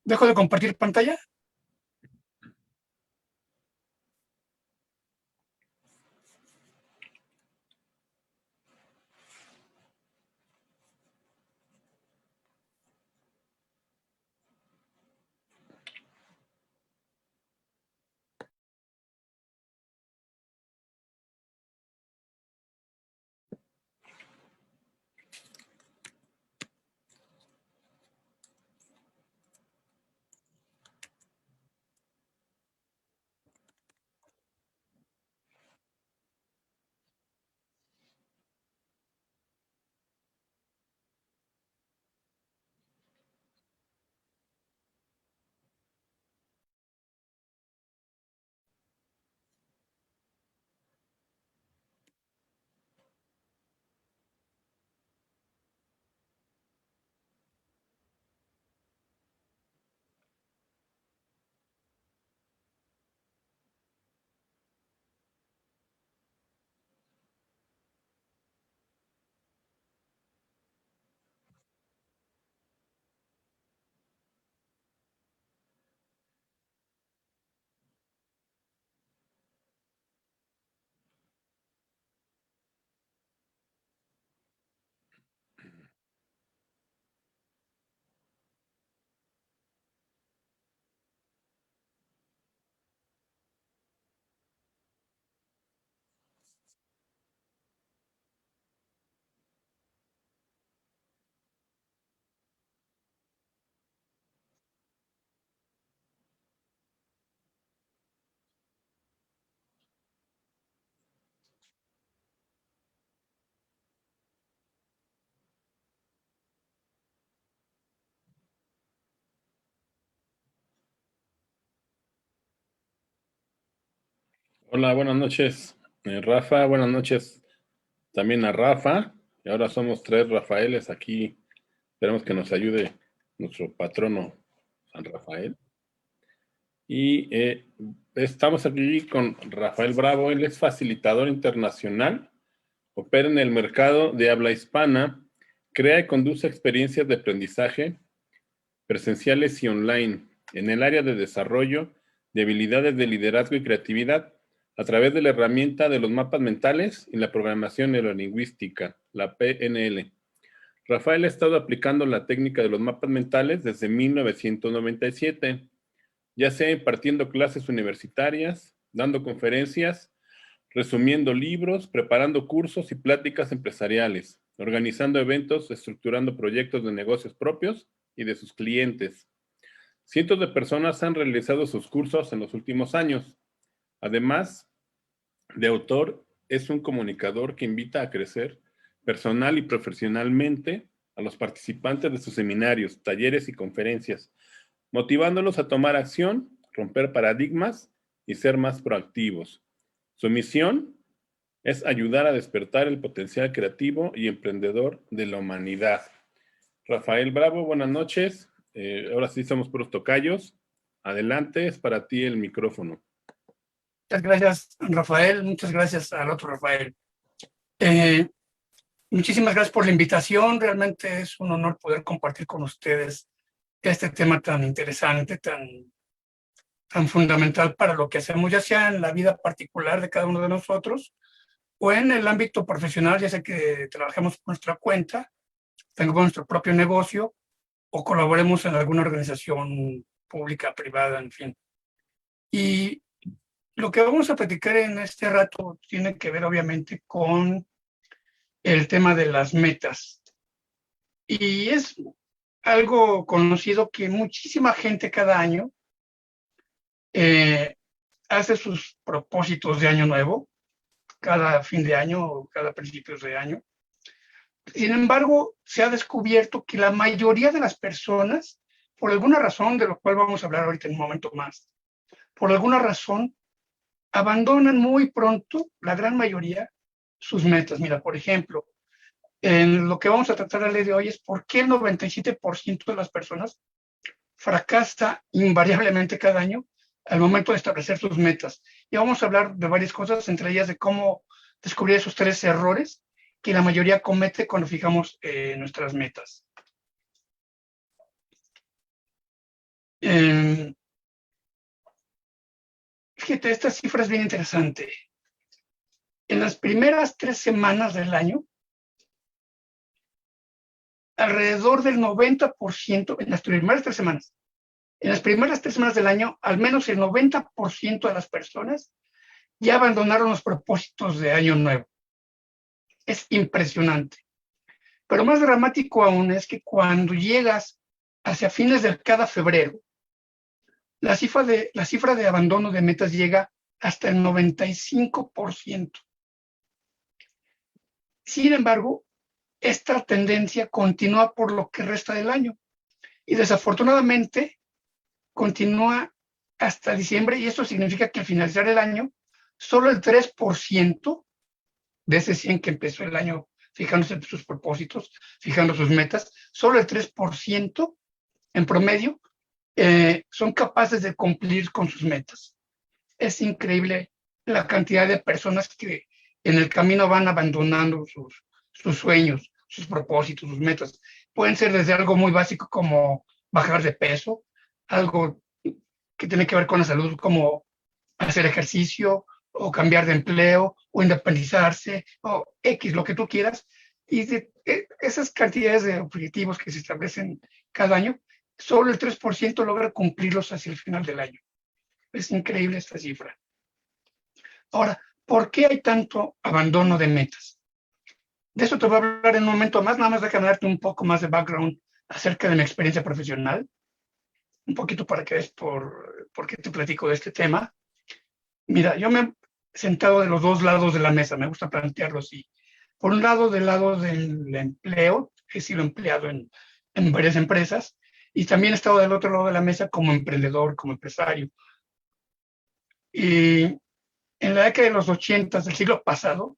¿Dejo de compartir pantalla? Hola, buenas noches, Rafa. Buenas noches también a Rafa. Y ahora somos tres Rafaeles aquí. Esperemos que nos ayude nuestro patrono San Rafael. Y estamos aquí con Rafael Bravo. Él es facilitador internacional, opera en el mercado de habla hispana, crea y conduce experiencias de aprendizaje presenciales y online en el área de desarrollo de habilidades de liderazgo y creatividad a través de la herramienta de los mapas mentales y la programación neurolingüística, la PNL. Rafael ha estado aplicando la técnica de los mapas mentales desde 1997, ya sea impartiendo clases universitarias, dando conferencias, resumiendo libros, preparando cursos y pláticas empresariales, organizando eventos, estructurando proyectos de negocios propios y de sus clientes. Cientos de personas han realizado sus cursos en los últimos años. Además de autor, es un comunicador que invita a crecer personal y profesionalmente a los participantes de sus seminarios, talleres y conferencias, motivándolos a tomar acción, romper paradigmas y ser más proactivos. Su misión es ayudar a despertar el potencial creativo y emprendedor de la humanidad. Rafael Bravo, buenas noches. Ahora sí somos puros tocayos. Adelante, es para ti el micrófono. Muchas gracias, Rafael. Muchas gracias al otro Rafael. Muchísimas gracias por la invitación. Realmente es un honor poder compartir con ustedes este tema tan interesante, tan fundamental para lo que hacemos, ya sea en la vida particular de cada uno de nosotros o en el ámbito profesional, ya sea que trabajemos por nuestra cuenta, tengamos nuestro propio negocio o colaboremos en alguna organización pública, privada, en fin. Y lo que vamos a platicar en este rato tiene que ver obviamente con el tema de las metas. Y es algo conocido que muchísima gente cada año hace sus propósitos de año nuevo, cada fin de año o cada principios de año. Sin embargo, se ha descubierto que la mayoría de las personas, por alguna razón, de lo cual vamos a hablar ahorita en un momento más, por alguna razón, abandonan muy pronto, la gran mayoría, sus metas. Mira, por ejemplo, en lo que vamos a tratar la ley de hoy es por qué el 97% de las personas fracasa invariablemente cada año al momento de establecer sus metas. Y vamos a hablar de varias cosas, entre ellas de cómo descubrir esos 3 errores que la mayoría comete cuando fijamos nuestras metas. Fíjate, esta cifra es bien interesante. En las primeras 3 semanas del año, alrededor del 90%, en las primeras 3 semanas, en las primeras 3 semanas del año, al menos el 90% de las personas ya abandonaron los propósitos de año nuevo. Es impresionante. Pero más dramático aún es que cuando llegas hacia fines de cada febrero, la cifra de abandono de metas llega hasta el 95%. Sin embargo, esta tendencia continúa por lo que resta del año y desafortunadamente continúa hasta diciembre, y esto significa que al finalizar el año, solo el 3% de ese 100 que empezó el año fijándose sus propósitos, fijando sus metas, solo el 3% en promedio son capaces de cumplir con sus metas. Es increíble la cantidad de personas que en el camino van abandonando sus sueños, sus propósitos, sus metas. Pueden ser desde algo muy básico como bajar de peso, algo que tiene que ver con la salud como hacer ejercicio o cambiar de empleo o independizarse o X, lo que tú quieras. Y esas cantidades de objetivos que se establecen cada año, solo el 3% logra cumplirlos hacia el final del año. Es increíble esta cifra. Ahora, ¿por qué hay tanto abandono de metas? De eso te voy a hablar en un momento más, nada más déjame darte un poco más de background acerca de mi experiencia profesional, un poquito para que veas por qué te platico de este tema. Mira, yo me he sentado de los dos lados de la mesa, me gusta plantearlo así. Por un lado, del lado del empleo, he sido empleado en varias empresas, y también he estado del otro lado de la mesa como emprendedor, como empresario. Y en la década de los 80 del siglo pasado,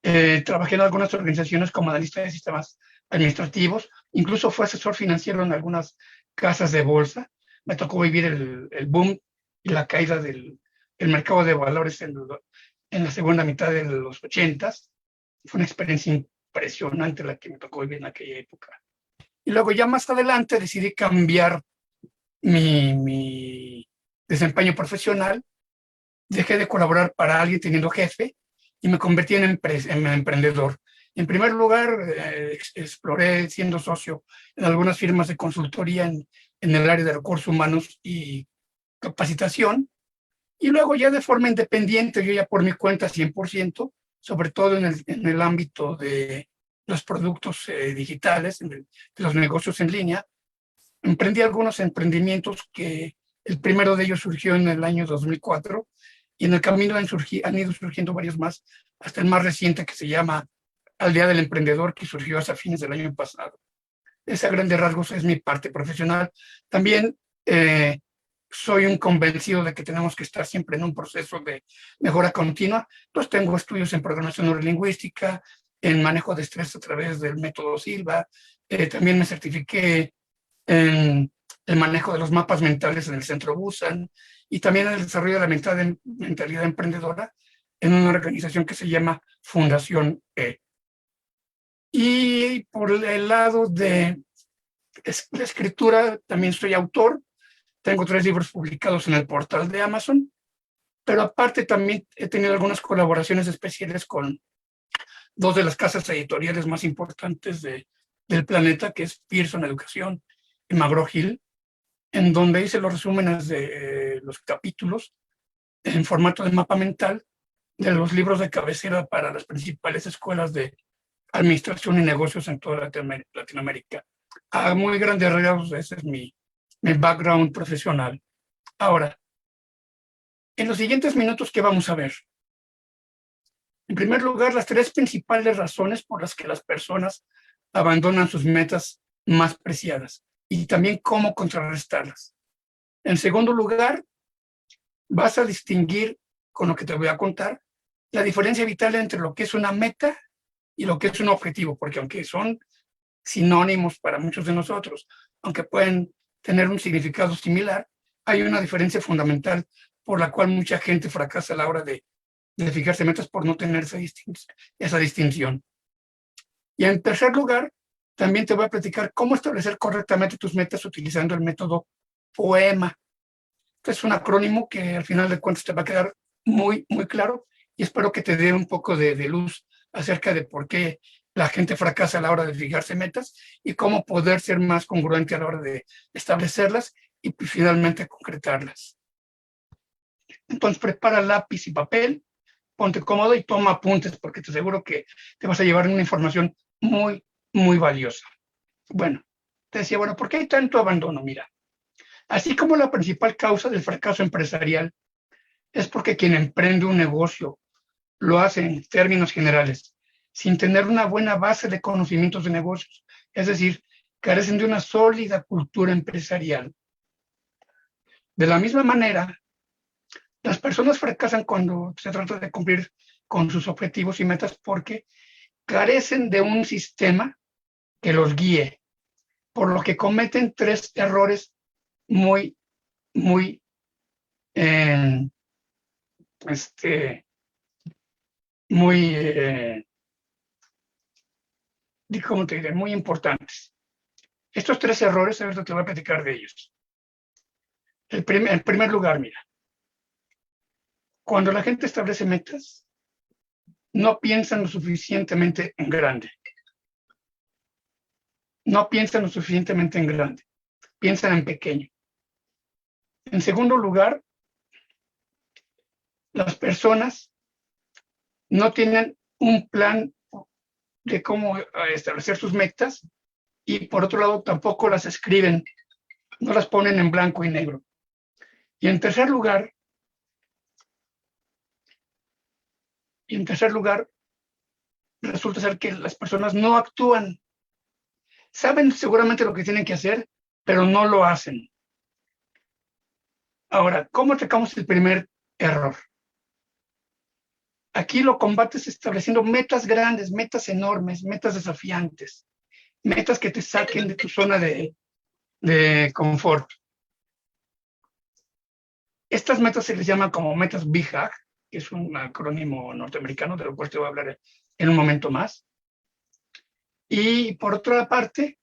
trabajé en algunas organizaciones como analista de sistemas administrativos, incluso fui asesor financiero en algunas casas de bolsa. Me tocó vivir el boom y la caída del mercado de valores en la segunda mitad de los 80. Fue una experiencia impresionante la que me tocó vivir en aquella época. Y luego ya más adelante decidí cambiar mi desempeño profesional. Dejé de colaborar para alguien teniendo jefe y me convertí en emprendedor. En primer lugar, exploré siendo socio en algunas firmas de consultoría en el área de recursos humanos y capacitación, y luego ya de forma independiente, yo ya por mi cuenta 100%, sobre todo en el ámbito de los productos digitales, de los negocios en línea. Emprendí algunos emprendimientos que el primero de ellos surgió en el año 2004, y en el camino han ido surgiendo varios más, hasta el más reciente que se llama Aldea del Emprendedor, que surgió hasta fines del año pasado. Esa a grandes rasgos es mi parte profesional. También soy un convencido de que tenemos que estar siempre en un proceso de mejora continua. Entonces tengo estudios en programación neurolingüística, en manejo de estrés a través del método Silva. También me certifiqué en el manejo de los mapas mentales en el Centro Busan, y también en el desarrollo de la mentalidad emprendedora en una organización que se llama Fundación E. Y por el lado de la escritura, también soy autor. Tengo 3 libros publicados en el portal de Amazon, pero aparte también he tenido algunas colaboraciones especiales con 2 de las casas editoriales más importantes del planeta, que es Pearson Educación y McGraw-Hill, en donde hice los resúmenes de los capítulos en formato de mapa mental de los libros de cabecera para las principales escuelas de administración y negocios en toda Latinoamérica. A muy grandes rasgos, ese es mi background profesional. Ahora, en los siguientes minutos, ¿qué vamos a ver? En primer lugar, las 3 principales razones por las que las personas abandonan sus metas más preciadas, y también cómo contrarrestarlas. En segundo lugar, vas a distinguir, con lo que te voy a contar, la diferencia vital entre lo que es una meta y lo que es un objetivo, porque aunque son sinónimos para muchos de nosotros, aunque pueden tener un significado similar, hay una diferencia fundamental por la cual mucha gente fracasa a la hora de fijarse metas, por no tener esa distinción. Y en tercer lugar, también te voy a platicar cómo establecer correctamente tus metas utilizando el método POEMA. Este es un acrónimo que al final de cuentas te va a quedar muy, muy claro y espero que te dé un poco de luz acerca de por qué la gente fracasa a la hora de fijarse metas y cómo poder ser más congruente a la hora de establecerlas y pues, finalmente concretarlas. Entonces prepara lápiz y papel, ponte cómodo y toma apuntes porque te aseguro que te vas a llevar una información muy, muy valiosa. Bueno, te decía, bueno, ¿por qué hay tanto abandono? Mira, así como la principal causa del fracaso empresarial es porque quien emprende un negocio lo hace en términos generales, sin tener una buena base de conocimientos de negocios, es decir, carecen de una sólida cultura empresarial. De la misma manera, las personas fracasan cuando se trata de cumplir con sus objetivos y metas porque carecen de un sistema que los guíe, por lo que cometen tres errores muy, muy, eh, muy, ¿cómo te diré? Muy importantes. Estos tres errores, ahorita te voy a platicar de ellos. En primer lugar, mira, cuando la gente establece metas, no piensan lo suficientemente en grande. No piensan lo suficientemente en grande, piensan en pequeño. En segundo lugar, las personas no tienen un plan de cómo establecer sus metas y por otro lado tampoco las escriben, no las ponen en blanco y negro. Y en tercer lugar, resulta ser que las personas no actúan. Saben seguramente lo que tienen que hacer, pero no lo hacen. Ahora, ¿cómo atacamos el primer error? Aquí lo combates estableciendo metas grandes, metas enormes, metas desafiantes, metas que te saquen de tu zona de confort. Estas metas se les llaman como metas BHAG, que es un acrónimo norteamericano, de lo cual te voy a hablar en un momento más. Y por otra parte,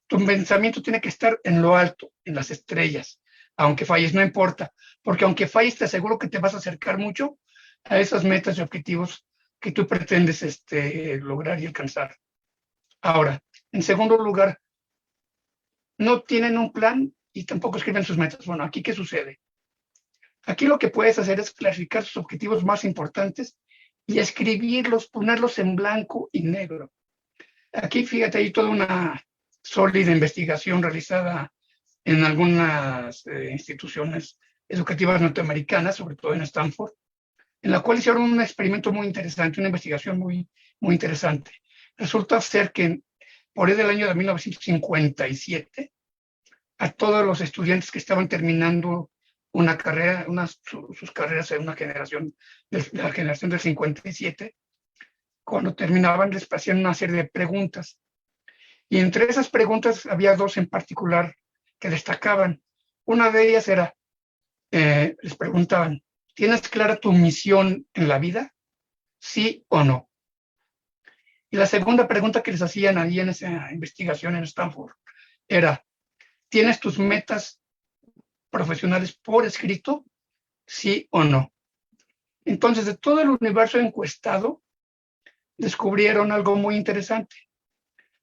tu pensamiento tiene que estar en lo alto, en las estrellas. Aunque falles, no importa, porque aunque falles, te aseguro que te vas a acercar mucho a esas metas y objetivos que tú pretendes lograr y alcanzar. Ahora, en segundo lugar, no tienen un plan y tampoco escriben sus metas. Bueno, ¿aquí qué sucede? Aquí lo que puedes hacer es clasificar sus objetivos más importantes y escribirlos, ponerlos en blanco y negro. Aquí, fíjate, hay toda una sólida investigación realizada en algunas instituciones educativas norteamericanas, sobre todo en Stanford, en la cual hicieron un experimento muy interesante, una investigación muy, muy interesante. Resulta ser que por ahí del año de 1957, a todos los estudiantes que estaban terminando una carrera, sus carreras en una generación, de la generación del 57, cuando terminaban les hacían una serie de preguntas. Y entre esas preguntas había dos en particular que destacaban. Una de ellas era, les preguntaban, ¿tienes clara tu misión en la vida? ¿Sí o no? Y la segunda pregunta que les hacían ahí en esa investigación en Stanford era, ¿tienes tus metas profesionales por escrito? ¿Sí o no? Entonces, de todo el universo encuestado, descubrieron algo muy interesante.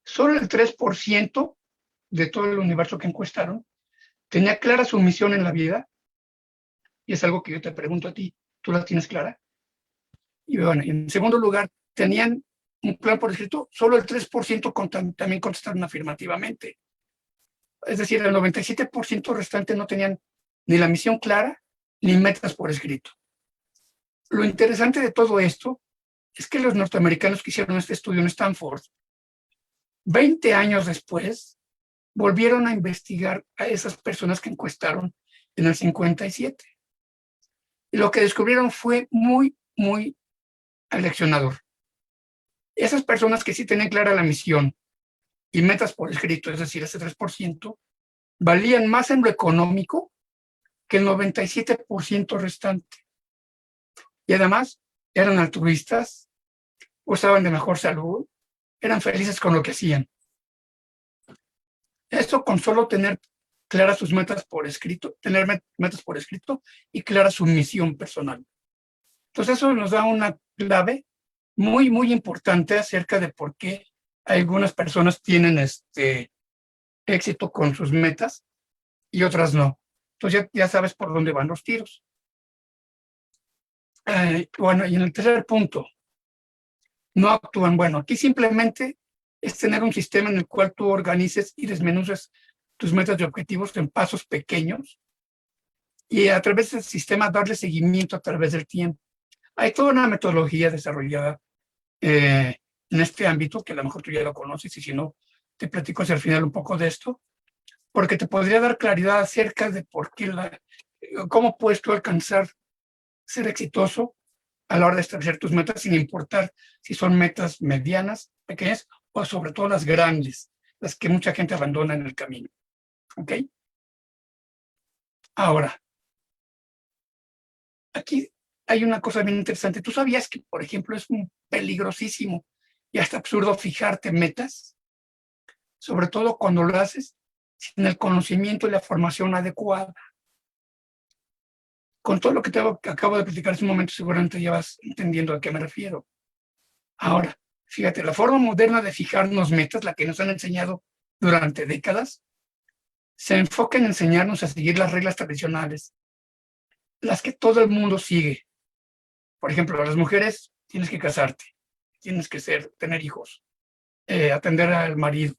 Solo el 3% de todo el universo que encuestaron tenía clara su misión en la vida, y es algo que yo te pregunto a ti, ¿tú la tienes clara? Y bueno, en segundo lugar, tenían un plan por escrito, solo el 3% también contestaron afirmativamente. Es decir, el 97% restante no tenían ni la misión clara ni metas por escrito. Lo interesante de todo esto es que los norteamericanos que hicieron este estudio en Stanford, 20 años después, volvieron a investigar a esas personas que encuestaron en el 57. Y lo que descubrieron fue muy, muy aleccionador. Esas personas que sí tenían clara la misión y metas por escrito, es decir, ese 3%, valían más en lo económico que el 97% restante. Y además eran altruistas, gozaban de mejor salud, eran felices con lo que hacían. Esto con solo tener clara sus metas por escrito, tener metas por escrito y clara su misión personal. Entonces eso nos da una clave muy, muy importante acerca de por qué algunas personas tienen éxito con sus metas y otras no. Entonces ya sabes por dónde van los tiros. Bueno, y en el tercer punto, no actúan. Bueno, aquí simplemente es tener un sistema en el cual tú organices y desmenuces tus metas y objetivos en pasos pequeños y a través del sistema darle seguimiento a través del tiempo. Hay toda una metodología desarrollada en este ámbito, que a lo mejor tú ya lo conoces, y si no, te platico hacia el final un poco de esto, porque te podría dar claridad acerca de por qué cómo puedes tú alcanzar ser exitoso a la hora de establecer tus metas, sin importar si son metas medianas, pequeñas, o sobre todo las grandes, las que mucha gente abandona en el camino. ¿Ok? Ahora, aquí hay una cosa bien interesante. ¿Tú sabías que, por ejemplo, es peligrosísimo y hasta absurdo fijarte metas? Sobre todo cuando lo haces sin el conocimiento y la formación adecuada. Con todo lo que acabo de platicar hace un momento, seguramente ya vas entendiendo a qué me refiero. Ahora, fíjate, la forma moderna de fijarnos metas, la que nos han enseñado durante décadas, se enfoca en enseñarnos a seguir las reglas tradicionales, las que todo el mundo sigue. Por ejemplo, a las mujeres tienes que casarte, tienes que tener hijos, atender al marido.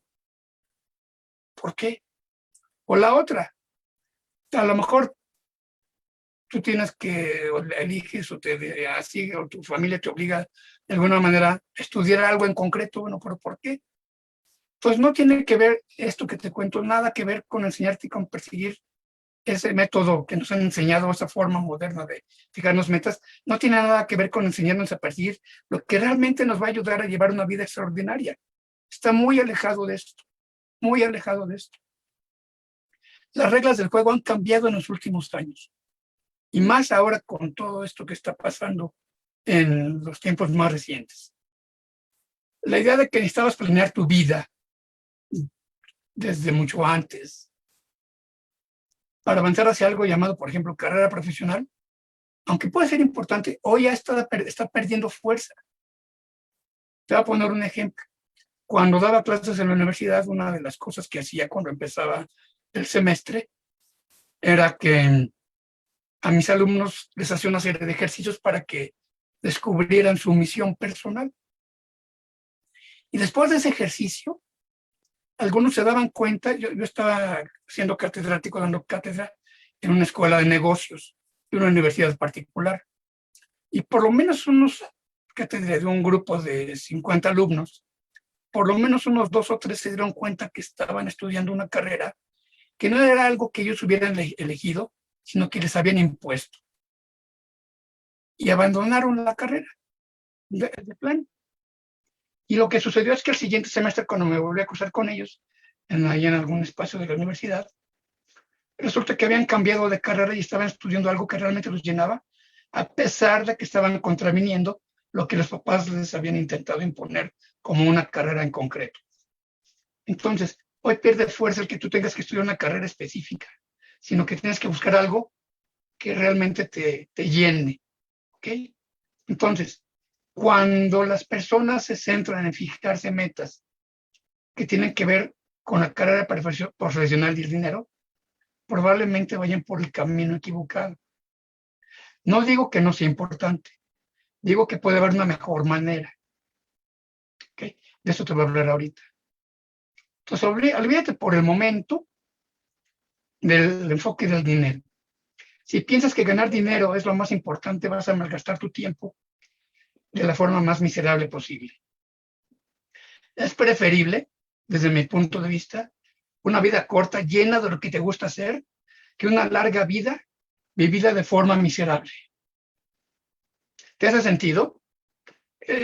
¿Por qué? O la otra, a lo mejor tú tienes que, o eliges, o así, o tu familia te obliga de alguna manera a estudiar algo en concreto. Bueno, ¿pero por qué? Pues no tiene que ver esto que te cuento, nada que ver con enseñarte y con perseguir ese método que nos han enseñado, esa forma moderna de fijarnos metas, no tiene nada que ver con enseñarnos a perseguir lo que realmente nos va a ayudar a llevar una vida extraordinaria. Está muy alejado de esto, muy alejado de esto. Las reglas del juego han cambiado en los últimos años, y más ahora con todo esto que está pasando en los tiempos más recientes. La idea de que necesitabas planear tu vida desde mucho antes para avanzar hacia algo llamado, por ejemplo, carrera profesional, aunque puede ser importante, hoy ya está perdiendo fuerza. Te voy a poner un ejemplo. Cuando daba clases en la universidad, una de las cosas que hacía cuando empezaba el semestre era que a mis alumnos les hacía una serie de ejercicios para que descubrieran su misión personal. Y después de ese ejercicio, algunos se daban cuenta. Yo estaba siendo catedrático, dando cátedra en una escuela de negocios de una universidad particular. Y por lo menos de un grupo de 50 alumnos, por lo menos unos 2 o 3 se dieron cuenta que estaban estudiando una carrera que no era algo que ellos hubieran elegido, sino que les habían impuesto. Y abandonaron la carrera de plan. Y lo que sucedió es que el siguiente semestre, cuando me volví a cruzar con ellos, ahí en algún espacio de la universidad, resulta que habían cambiado de carrera y estaban estudiando algo que realmente los llenaba, a pesar de que estaban contraviniendo lo que los papás les habían intentado imponer como una carrera en concreto. Entonces, hoy pierde fuerza el que tú tengas que estudiar una carrera específica, sino que tienes que buscar algo que realmente te llene. ¿Ok? Entonces, cuando las personas se centran en fijarse metas que tienen que ver con la carrera profesional y el dinero, probablemente vayan por el camino equivocado. No digo que no sea importante, digo que puede haber una mejor manera. ¿Okay? De eso te voy a hablar ahorita. Entonces, olvídate por el momento del enfoque del dinero. Si piensas que ganar dinero es lo más importante, vas a malgastar tu tiempo de la forma más miserable posible. Es preferible, desde mi punto de vista, una vida corta, llena de lo que te gusta hacer, que una larga vida vivida de forma miserable. ¿Te hace sentido?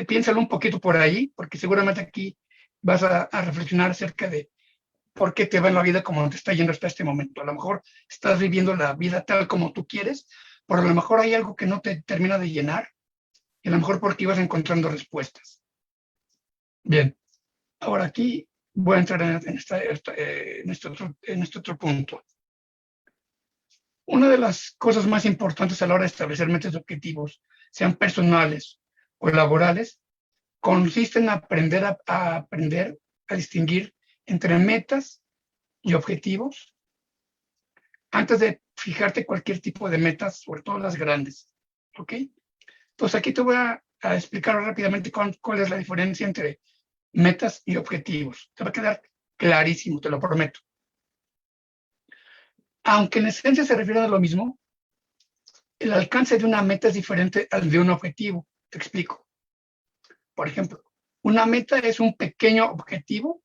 Piénsalo un poquito por ahí, porque seguramente aquí vas a reflexionar acerca de por qué te va en la vida como te está yendo hasta este momento. A lo mejor estás viviendo la vida tal como tú quieres, pero a lo mejor hay algo que no te termina de llenar, y a lo mejor porque ibas encontrando respuestas. Bien, ahora aquí voy a entrar en este otro punto. Una de las cosas más importantes a la hora de establecer metas y objetivos, sean personales o laborales, consiste en aprender a distinguir entre metas y objetivos antes de fijarte cualquier tipo de metas, sobre todo las grandes. ¿Ok? Entonces aquí te voy a explicar rápidamente cuál es la diferencia entre metas y objetivos. Te va a quedar clarísimo, te lo prometo. Aunque en esencia se refieren a lo mismo, el alcance de una meta es diferente al de un objetivo. Te explico. Por ejemplo, una meta es un pequeño objetivo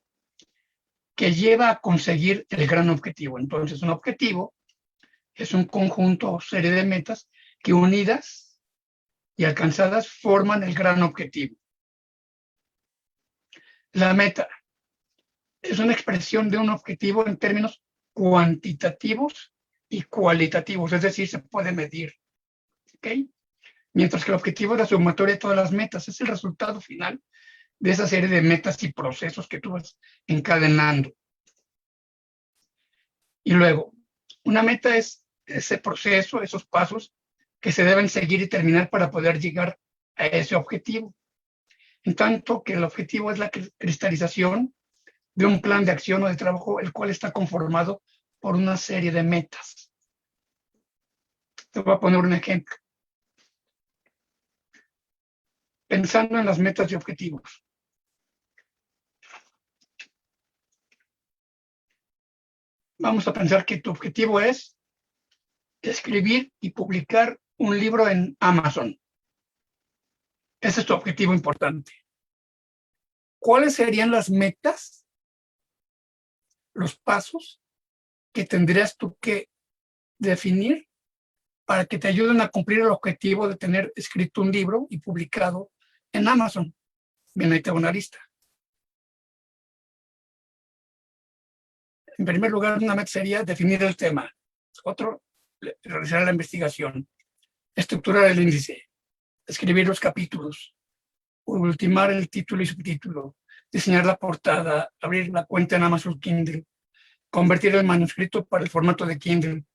que lleva a conseguir el gran objetivo. Entonces, un objetivo es un conjunto o serie de metas que unidas y alcanzadas forman el gran objetivo. La meta es una expresión de un objetivo en términos cuantitativos y cualitativos, es decir, se puede medir. ¿Ok? Mientras que el objetivo es la sumatoria de todas las metas, es el resultado final de esa serie de metas y procesos que tú vas encadenando. Y luego, una meta es ese proceso, esos pasos que se deben seguir y terminar para poder llegar a ese objetivo. En tanto que el objetivo es la cristalización de un plan de acción o de trabajo, el cual está conformado por una serie de metas. Te voy a poner un ejemplo. Pensando en las metas y objetivos. Vamos a pensar que tu objetivo es escribir y publicar un libro en Amazon. Ese es tu objetivo importante. ¿Cuáles serían las metas, los pasos que tendrías tú que definir para que te ayuden a cumplir el objetivo de tener escrito un libro y publicado en Amazon? Bien, ahí te hago una lista. En primer lugar, una meta sería definir el tema. Otro, realizar la investigación, estructurar el índice, escribir los capítulos, ultimar el título y subtítulo, diseñar la portada, abrir la cuenta en Amazon Kindle, convertir el manuscrito para el formato de Kindle,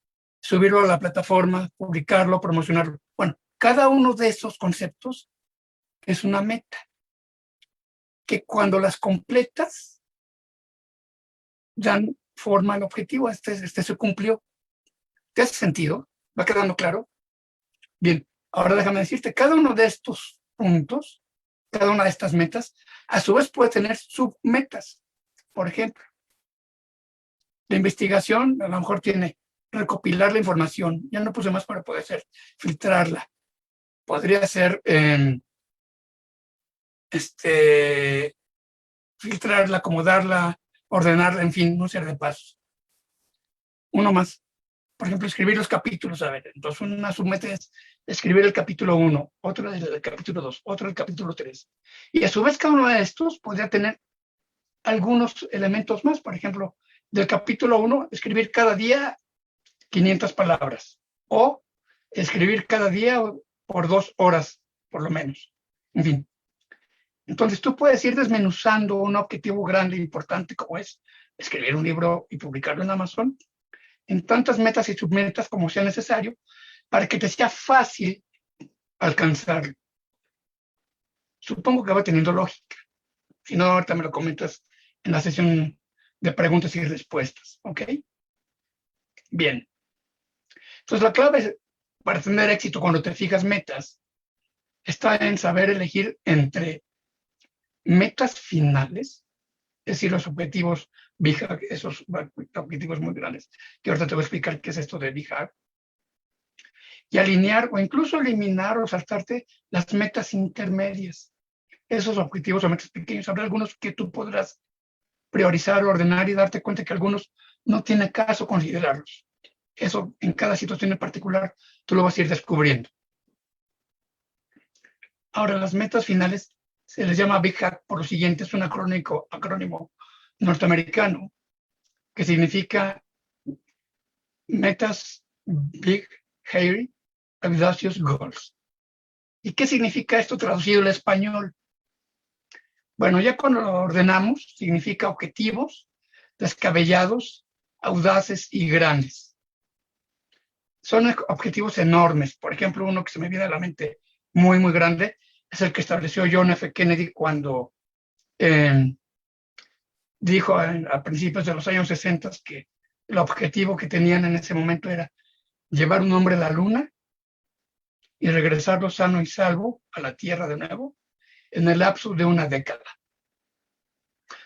subirlo a la plataforma, publicarlo, promocionarlo. Bueno, cada uno de esos conceptos es una meta que cuando las completas dan forma al objetivo. Este se cumplió. ¿Te hace sentido? ¿Va quedando claro? Bien, ahora déjame decirte, cada uno de estos puntos, cada una de estas metas, a su vez puede tener submetas. Por ejemplo, la investigación a lo mejor tiene recopilar la información. Ya no puse más para poder ser, filtrarla. Podría ser filtrarla, acomodarla, ordenarla, en fin, un ser de pasos. Uno más. Por ejemplo, escribir los capítulos. A ver, entonces una submeta es escribir el capítulo 1, otro el capítulo 2, otro el capítulo 3. Y a su vez cada uno de estos podría tener algunos elementos más. Por ejemplo, del capítulo 1, escribir cada día 500 palabras. O escribir cada día por 2 horas, por lo menos. En fin. Entonces tú puedes ir desmenuzando un objetivo grande e importante como es escribir un libro y publicarlo en Amazon en tantas metas y submetas como sea necesario para que te sea fácil alcanzarlo. Supongo que va teniendo lógica. Si no, ahorita me lo comentas en la sesión de preguntas y respuestas. ¿Ok? Bien. Entonces la clave para tener éxito cuando te fijas metas está en saber elegir entre metas finales, es decir, los objetivos BHAG, esos objetivos muy grandes, que ahorita te voy a explicar qué es esto de BHAG, y alinear o incluso eliminar o saltarte las metas intermedias. Esos objetivos o metas pequeños, habrá algunos que tú podrás priorizar, ordenar y darte cuenta que algunos no tiene caso considerarlos. Eso en cada situación en particular tú lo vas a ir descubriendo. Ahora, las metas finales se les llama BHAG por lo siguiente, es un acrónimo norteamericano que significa metas Big, Hairy, Audacious Goals. ¿Y qué significa esto traducido al español? Bueno, ya cuando lo ordenamos, significa objetivos descabellados, audaces y grandes. son objetivos enormes. Por ejemplo, uno que se me viene a la mente muy, muy grande es el que estableció John F. Kennedy cuando eh, dijo a principios de los años 60 que el objetivo que tenían en ese momento era llevar un hombre a la luna y regresarlo sano y salvo a la Tierra de nuevo en el lapso de una década.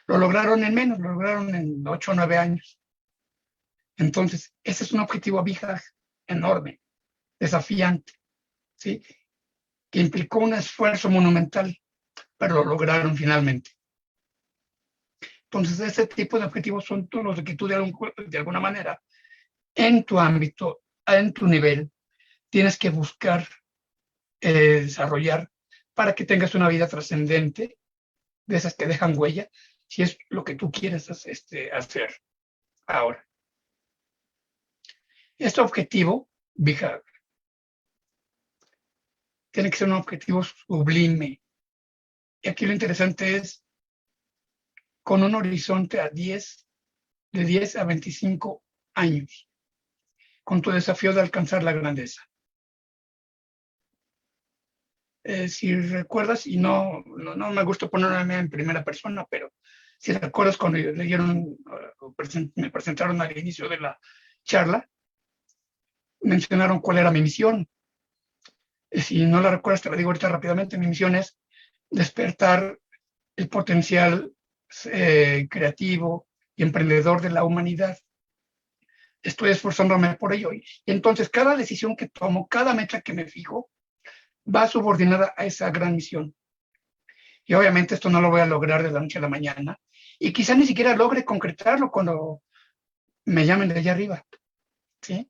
Lo lograron en menos, lo lograron en 8 o 9 años. Entonces, ese es un objetivo enorme, desafiante, ¿sí? Que implicó un esfuerzo monumental, pero lo lograron finalmente. Entonces, ese tipo de objetivos son todos los que tú de alguna manera, en tu ámbito, en tu nivel, tienes que buscar desarrollar para que tengas una vida trascendente, de esas que dejan huella, si es lo que tú quieres hacer ahora. Este objetivo, Big tiene que ser un objetivo sublime. Y aquí lo interesante es con un horizonte de 10 a 25 años, con tu desafío de alcanzar la grandeza. Si recuerdas, y no me gusta ponerme en primera persona, pero si recuerdas cuando me presentaron al inicio de la charla, mencionaron cuál era mi misión. Si no la recuerdas, te la digo ahorita rápidamente. Mi misión es despertar el potencial creativo y emprendedor de la humanidad. Estoy esforzándome por ello. Y entonces, cada decisión que tomo, cada meta que me fijo, va subordinada a esa gran misión. Y obviamente esto no lo voy a lograr de la noche a la mañana. Y quizá ni siquiera logre concretarlo cuando me llamen de allá arriba. ¿Sí?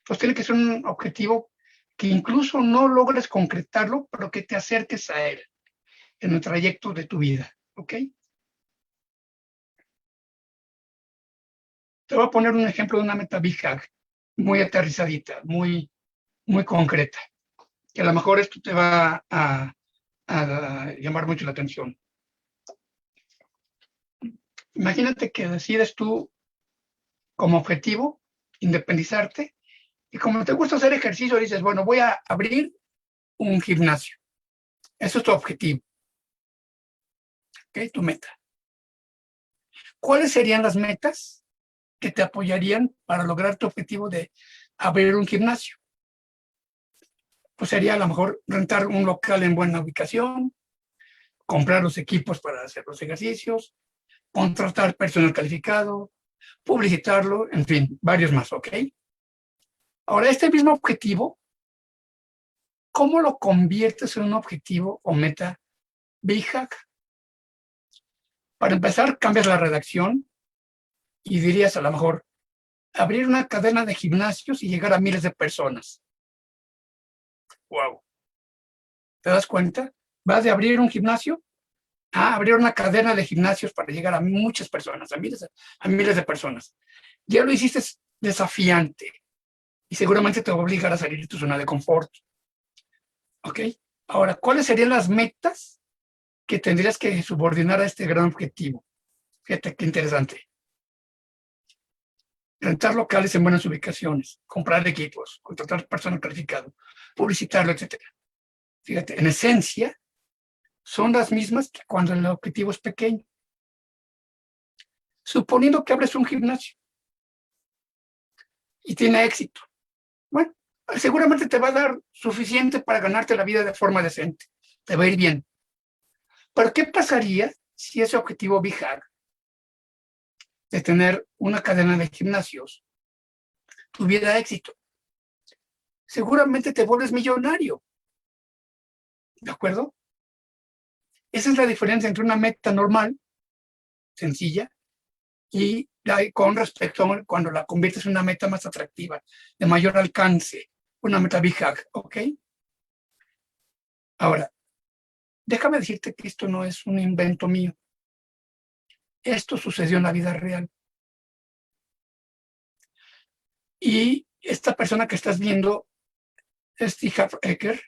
Pues tiene que ser un objetivo que incluso no logres concretarlo, pero que te acerques a él en el trayecto de tu vida. ¿Ok? Te voy a poner un ejemplo de una meta Big Hack, muy aterrizadita, muy, muy concreta, que a lo mejor esto te va a llamar mucho la atención. Imagínate que decides tú como objetivo independizarte y como te gusta hacer ejercicio, dices, bueno, voy a abrir un gimnasio. Eso es tu objetivo. ¿Ok? Tu meta. ¿Cuáles serían las metas que te apoyarían para lograr tu objetivo de abrir un gimnasio? Pues sería a lo mejor rentar un local en buena ubicación, comprar los equipos para hacer los ejercicios, contratar personal calificado, publicitarlo, en fin, varios más, ¿ok? Ahora, este mismo objetivo, ¿cómo lo conviertes en un objetivo o meta Big Hack? Para empezar, cambias la redacción y dirías a lo mejor abrir una cadena de gimnasios y llegar a miles de personas. ¡Wow! ¿Te das cuenta? Vas de abrir un gimnasio a abrir una cadena de gimnasios para llegar a muchas personas, a miles de personas. Ya lo hiciste desafiante y seguramente te va a obligar a salir de tu zona de confort. ¿Ok? Ahora, ¿cuáles serían las metas que tendrías que subordinar a este gran objetivo? Fíjate qué interesante. Rentar locales en buenas ubicaciones, comprar equipos, contratar personal calificado, publicitarlo, etc. Fíjate, en esencia, son las mismas que cuando el objetivo es pequeño. Suponiendo que abres un gimnasio y tiene éxito, bueno, seguramente te va a dar suficiente para ganarte la vida de forma decente. Te va a ir bien. Pero ¿qué pasaría si ese objetivo Big Hack de tener una cadena de gimnasios tuviera éxito? Seguramente te vuelves millonario. ¿De acuerdo? Esa es la diferencia entre una meta normal, sencilla, y con respecto a cuando la conviertes en una meta más atractiva, de mayor alcance, una meta Big Hack, ¿ok? Ahora, déjame decirte que esto no es un invento mío. Esto sucedió en la vida real. Y esta persona que estás viendo es Steve Ecker,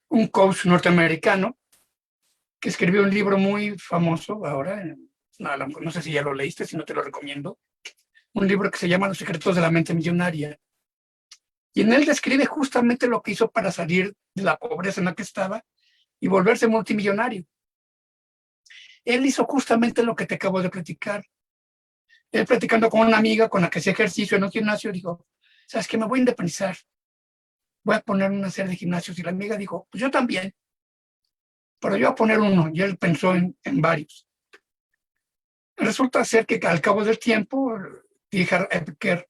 un coach norteamericano que escribió un libro muy famoso ahora, no sé si ya lo leíste, si no te lo recomiendo, un libro que se llama Los secretos de la mente millonaria. Y en él describe justamente lo que hizo para salir de la pobreza en la que estaba y volverse multimillonario. Él hizo justamente lo que te acabo de platicar. Él platicando con una amiga con la que hacía ejercicio en un gimnasio, dijo, ¿sabes qué? Me voy a independizar. Voy a poner una serie de gimnasios. Y la amiga dijo, pues yo también, pero yo voy a poner uno. Y él pensó en varios. Resulta ser que al cabo del tiempo, T. Ecker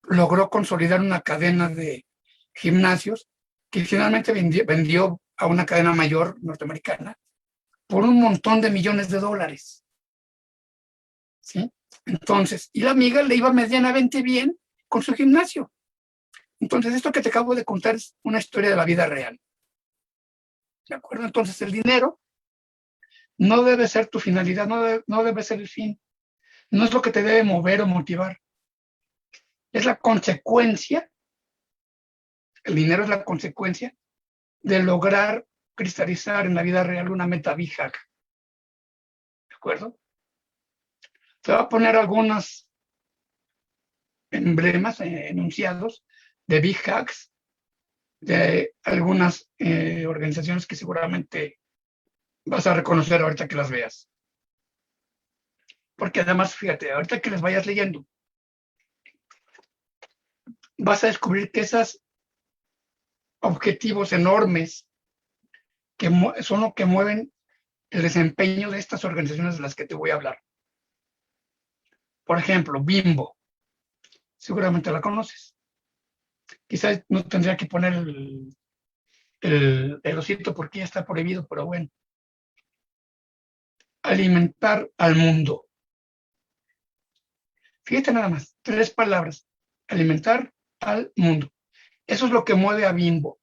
logró consolidar una cadena de gimnasios que finalmente vendió a una cadena mayor norteamericana por un montón de millones de dólares. ¿Sí? Entonces, y la amiga le iba medianamente bien con su gimnasio. Entonces, esto que te acabo de contar es una historia de la vida real. ¿De acuerdo? Entonces, el dinero no debe ser tu finalidad, no debe ser el fin. No es lo que te debe mover o motivar. Es la consecuencia, el dinero es la consecuencia de lograr cristalizar en la vida real una meta big hack. ¿De acuerdo? Te voy a poner algunos emblemas, enunciados de big hacks de algunas organizaciones que seguramente vas a reconocer ahorita que las veas. Porque además, fíjate, ahorita que les vayas leyendo, vas a descubrir que esos objetivos enormes que son lo que mueven el desempeño de estas organizaciones de las que te voy a hablar. Por ejemplo, Bimbo, seguramente la conoces. Quizás no tendría que poner el osito porque ya está prohibido, pero bueno. Alimentar al mundo. Fíjate nada más, 3 palabras. Alimentar al mundo. Eso es lo que mueve a Bimbo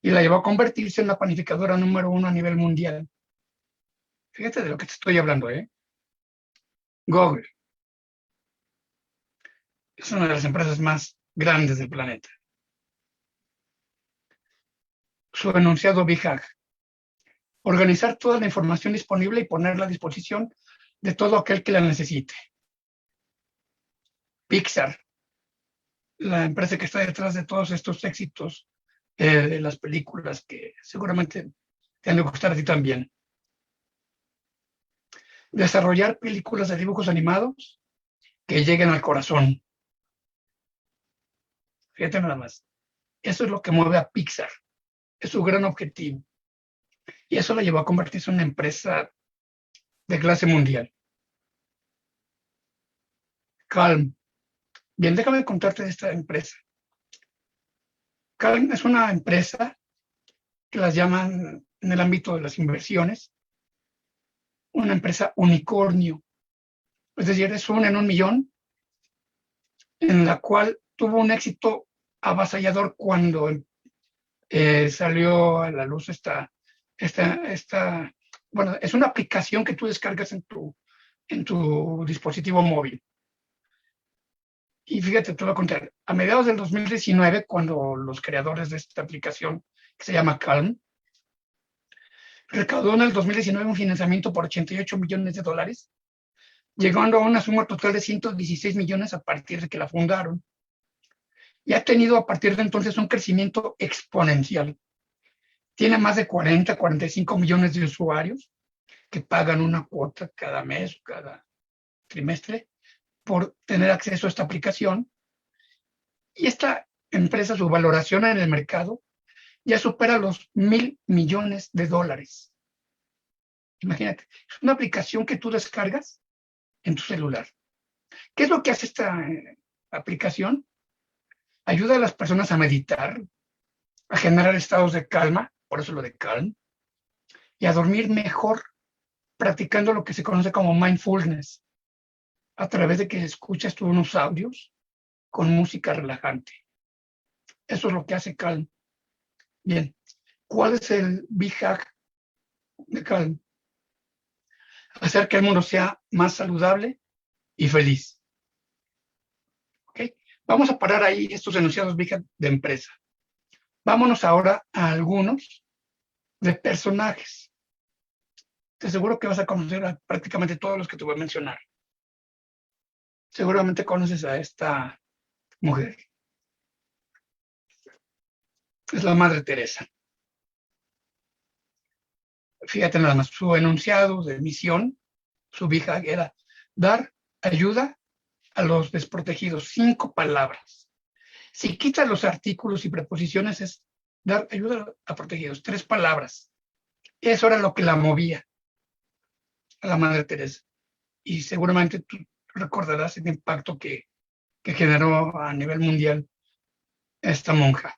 y la llevó a convertirse en la panificadora número 1 a nivel mundial. Fíjate de lo que te estoy hablando, ¿eh? Google es una de las empresas más grandes del planeta. Su enunciado Big Hack: organizar toda la información disponible y ponerla a disposición de todo aquel que la necesite. Pixar, la empresa que está detrás de todos estos éxitos de las películas que seguramente te han de gustar a ti también. Desarrollar películas de dibujos animados que lleguen al corazón. Fíjate nada más. Eso es lo que mueve a Pixar. Es su gran objetivo. Y eso la llevó a convertirse en una empresa de clase mundial. Calm. Bien, déjame contarte de esta empresa. Calm es una empresa que las llaman en el ámbito de las inversiones una empresa unicornio. Es decir, es una en un millón, en la cual tuvo un éxito avasallador cuando salió a la luz bueno, es una aplicación que tú descargas en tu dispositivo móvil. Y fíjate, te voy a contar, a mediados del 2019, cuando los creadores de esta aplicación, que se llama Calm, recaudó en el 2019 un financiamiento por 88 millones de dólares, llegando a una suma total de 116 millones a partir de que la fundaron. Y ha tenido a partir de entonces un crecimiento exponencial. Tiene más de 45 millones de usuarios que pagan una cuota cada mes, cada trimestre, por tener acceso a esta aplicación. Y esta empresa, su valoración en el mercado, ya supera los 1,000 millones de dólares. Imagínate, es una aplicación que tú descargas en tu celular. ¿Qué es lo que hace esta aplicación? Ayuda a las personas a meditar, a generar estados de calma, por eso lo de calm, y a dormir mejor, practicando lo que se conoce como mindfulness, a través de que escuchas tú unos audios con música relajante. Eso es lo que hace Calm. Bien, ¿cuál es el big hack de Calm? Hacer que el mundo sea más saludable y feliz. ¿Ok? Vamos a parar ahí estos enunciados big hack de empresa. Vámonos ahora a algunos de personajes. Te aseguro que vas a conocer a prácticamente todos los que te voy a mencionar. Seguramente conoces a esta mujer. es la Madre Teresa. Fíjate nada más, su enunciado de misión, su vieja era dar ayuda a los desprotegidos. 5 palabras. Si quitas los artículos y preposiciones, es dar ayuda a protegidos. 3 palabras. Eso era lo que la movía a la Madre Teresa. Y seguramente tú recordarás el impacto que generó a nivel mundial esta monja.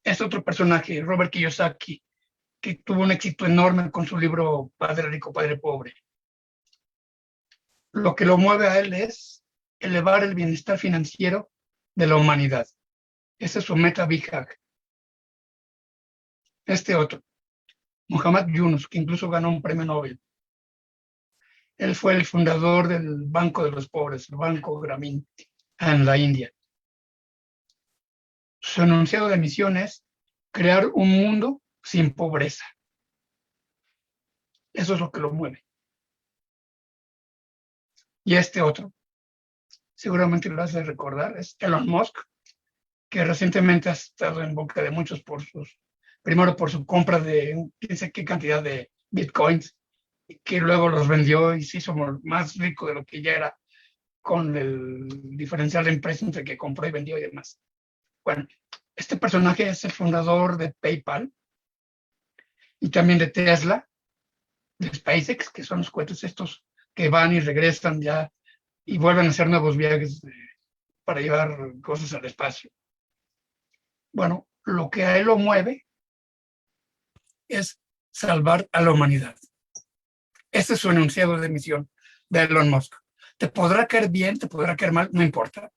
Es otro personaje, Robert Kiyosaki, que tuvo un éxito enorme con su libro Padre Rico, Padre Pobre. Lo que lo mueve a él es elevar el bienestar financiero de la humanidad. Esa es su meta Big Hack. Este otro, Muhammad Yunus, que incluso ganó un premio Nobel. Él fue el fundador del Banco de los Pobres, el Banco Grameen, en la India. Su enunciado de misión es crear un mundo sin pobreza. Eso es lo que lo mueve. Y este otro, seguramente lo has de recordar, es Elon Musk, que recientemente ha estado en boca de muchos primero por su compra de quién sé qué cantidad de bitcoins, que luego los vendió y se hizo más rico de lo que ya era con el diferencial de empresa entre que compró y vendió y demás. Bueno, este personaje es el fundador de PayPal y también de Tesla, de SpaceX, que son los cohetes estos que van y regresan ya y vuelven a hacer nuevos viajes para llevar cosas al espacio. Bueno, lo que a él lo mueve es salvar a la humanidad. Este es su enunciado de misión de Elon Musk. Te podrá caer bien, te podrá caer mal, no importa.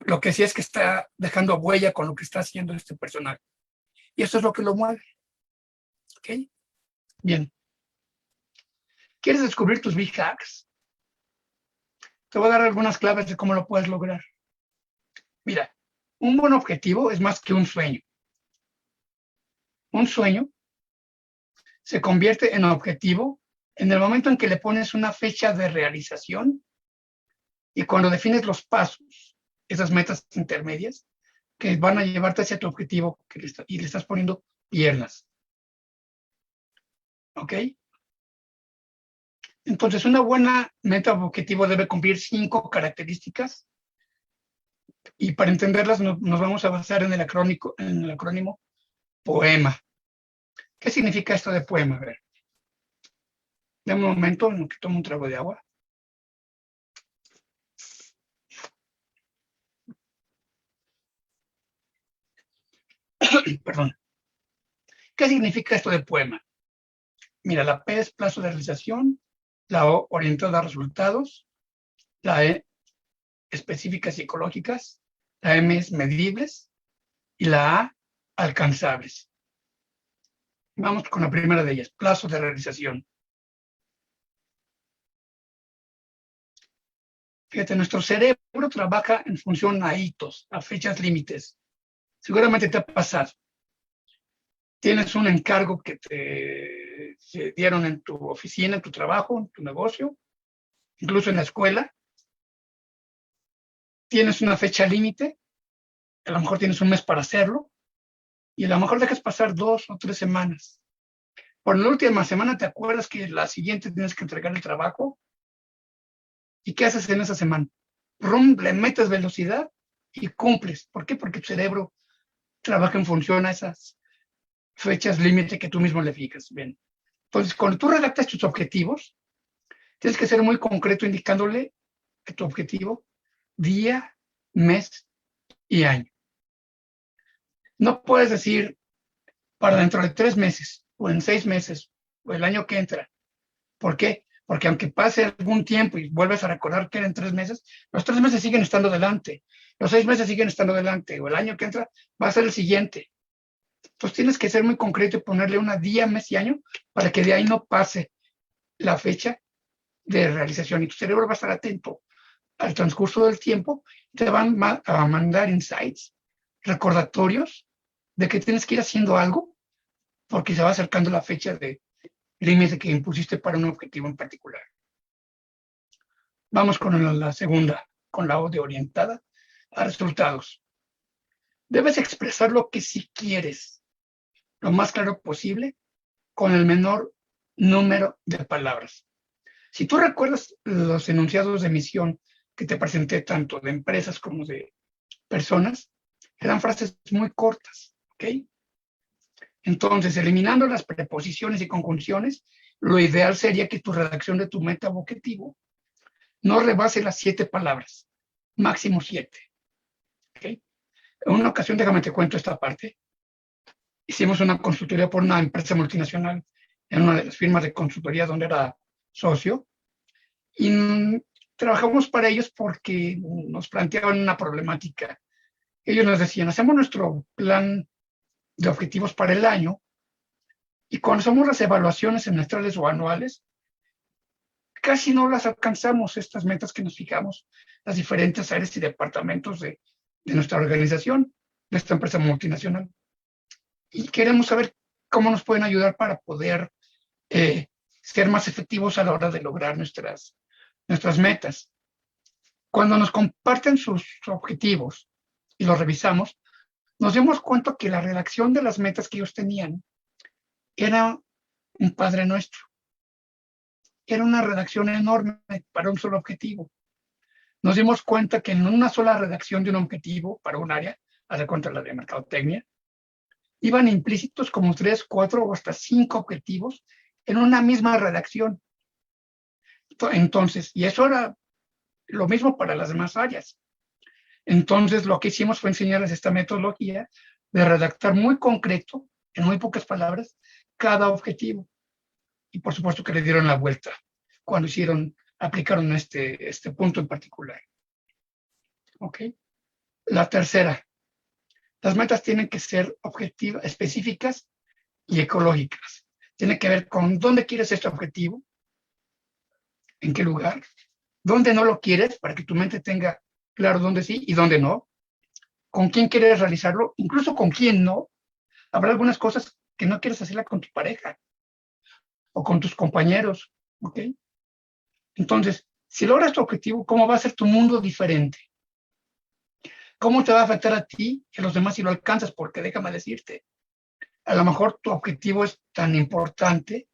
Lo que sí es que está dejando huella con lo que está haciendo este personaje. Y eso es lo que lo mueve. ¿Ok? Bien. ¿Quieres descubrir tus big hacks? Te voy a dar algunas claves de cómo lo puedes lograr. Mira, un buen objetivo es más que un sueño. Un sueño se convierte en objetivo en el momento en que le pones una fecha de realización y cuando defines los pasos, esas metas intermedias que van a llevarte hacia tu objetivo y le estás poniendo piernas. ¿Ok? Entonces, una buena meta o objetivo debe cumplir 5 características y para entenderlas nos vamos a basar en el acrónimo POEMA. ¿Qué significa esto de poema? A ver, dame un momento en lo que tomo un trago de agua. Perdón. ¿Qué significa esto de poema? Mira, la P es plazo de realización, la O orientada a resultados, la E específicas psicológicas, la M es medibles y la A alcanzables. Vamos con la primera de ellas, plazo de realización. Fíjate, nuestro cerebro trabaja en función a hitos, a fechas límites. Seguramente te ha pasado. Tienes un encargo que te dieron en tu oficina, en tu trabajo, en tu negocio, incluso en la escuela. Tienes una fecha límite, a lo mejor tienes un mes para hacerlo, y a lo mejor dejas pasar 2 o 3 semanas. Por la última semana te acuerdas que la siguiente tienes que entregar el trabajo. ¿Y qué haces en esa semana? Le metes velocidad y cumples. ¿Por qué? Porque tu cerebro trabaja en función a esas fechas límite que tú mismo le fijas. Bien. Entonces, cuando tú redactas tus objetivos, tienes que ser muy concreto indicándole a tu objetivo día, mes y año. No puedes decir para dentro de 3 meses o en 6 meses o el año que entra. ¿Por qué? Porque aunque pase algún tiempo y vuelves a recordar que eran 3 meses, los 3 meses siguen estando delante, los 6 meses siguen estando delante, o el año que entra va a ser el siguiente. Entonces tienes que ser muy concreto y ponerle una día, mes y año para que de ahí no pase la fecha de realización y tu cerebro va a estar atento al transcurso del tiempo, te van a mandar insights, recordatorios de que tienes que ir haciendo algo porque se va acercando la fecha de límite que impusiste para un objetivo en particular. Vamos con la segunda, con la O de orientada a resultados. Debes expresar lo que sí quieres, lo más claro posible, con el menor número de palabras. Si tú recuerdas los enunciados de misión que te presenté, tanto de empresas como de personas, eran frases muy cortas, ¿ok? Entonces, eliminando las preposiciones y conjunciones, lo ideal sería que tu redacción de tu meta o objetivo no rebase las 7 palabras, máximo 7, ¿ok? En una ocasión, déjame te cuento esta parte, hicimos una consultoría por una empresa multinacional en una de las firmas de consultoría donde era socio, y trabajamos para ellos porque nos planteaban una problemática. Ellos nos decían, hacemos nuestro plan de objetivos para el año y cuando hacemos las evaluaciones semestrales o anuales, casi no las alcanzamos, estas metas que nos fijamos, las diferentes áreas y departamentos de nuestra organización, de esta empresa multinacional. Y queremos saber cómo nos pueden ayudar para poder ser más efectivos a la hora de lograr nuestras metas. Cuando nos comparten sus objetivos y los revisamos, nos dimos cuenta que la redacción de las metas que ellos tenían era un Padre Nuestro. Era una redacción enorme para un solo objetivo. Nos dimos cuenta que en una sola redacción de un objetivo para un área, haz de cuenta la de mercadotecnia, iban implícitos como 3, 4 o hasta 5 objetivos en una misma redacción. Entonces, y eso era lo mismo para las demás áreas. Entonces, lo que hicimos fue enseñarles esta metodología de redactar muy concreto, en muy pocas palabras, cada objetivo. Y por supuesto que le dieron la vuelta cuando aplicaron este punto en particular. ¿Ok? La tercera, las metas tienen que ser objetivas, específicas y ecológicas. Tiene que ver con dónde quieres este objetivo, en qué lugar, dónde no lo quieres, para que tu mente tenga claro dónde sí y dónde no, con quién quieres realizarlo, incluso con quién no. Habrá algunas cosas que no quieres hacerla con tu pareja o con tus compañeros, ¿ok? Entonces, si logras tu objetivo, ¿cómo va a ser tu mundo diferente? ¿Cómo te va a afectar a ti y a los demás si lo alcanzas? Porque déjame decirte, a lo mejor tu objetivo es tan importante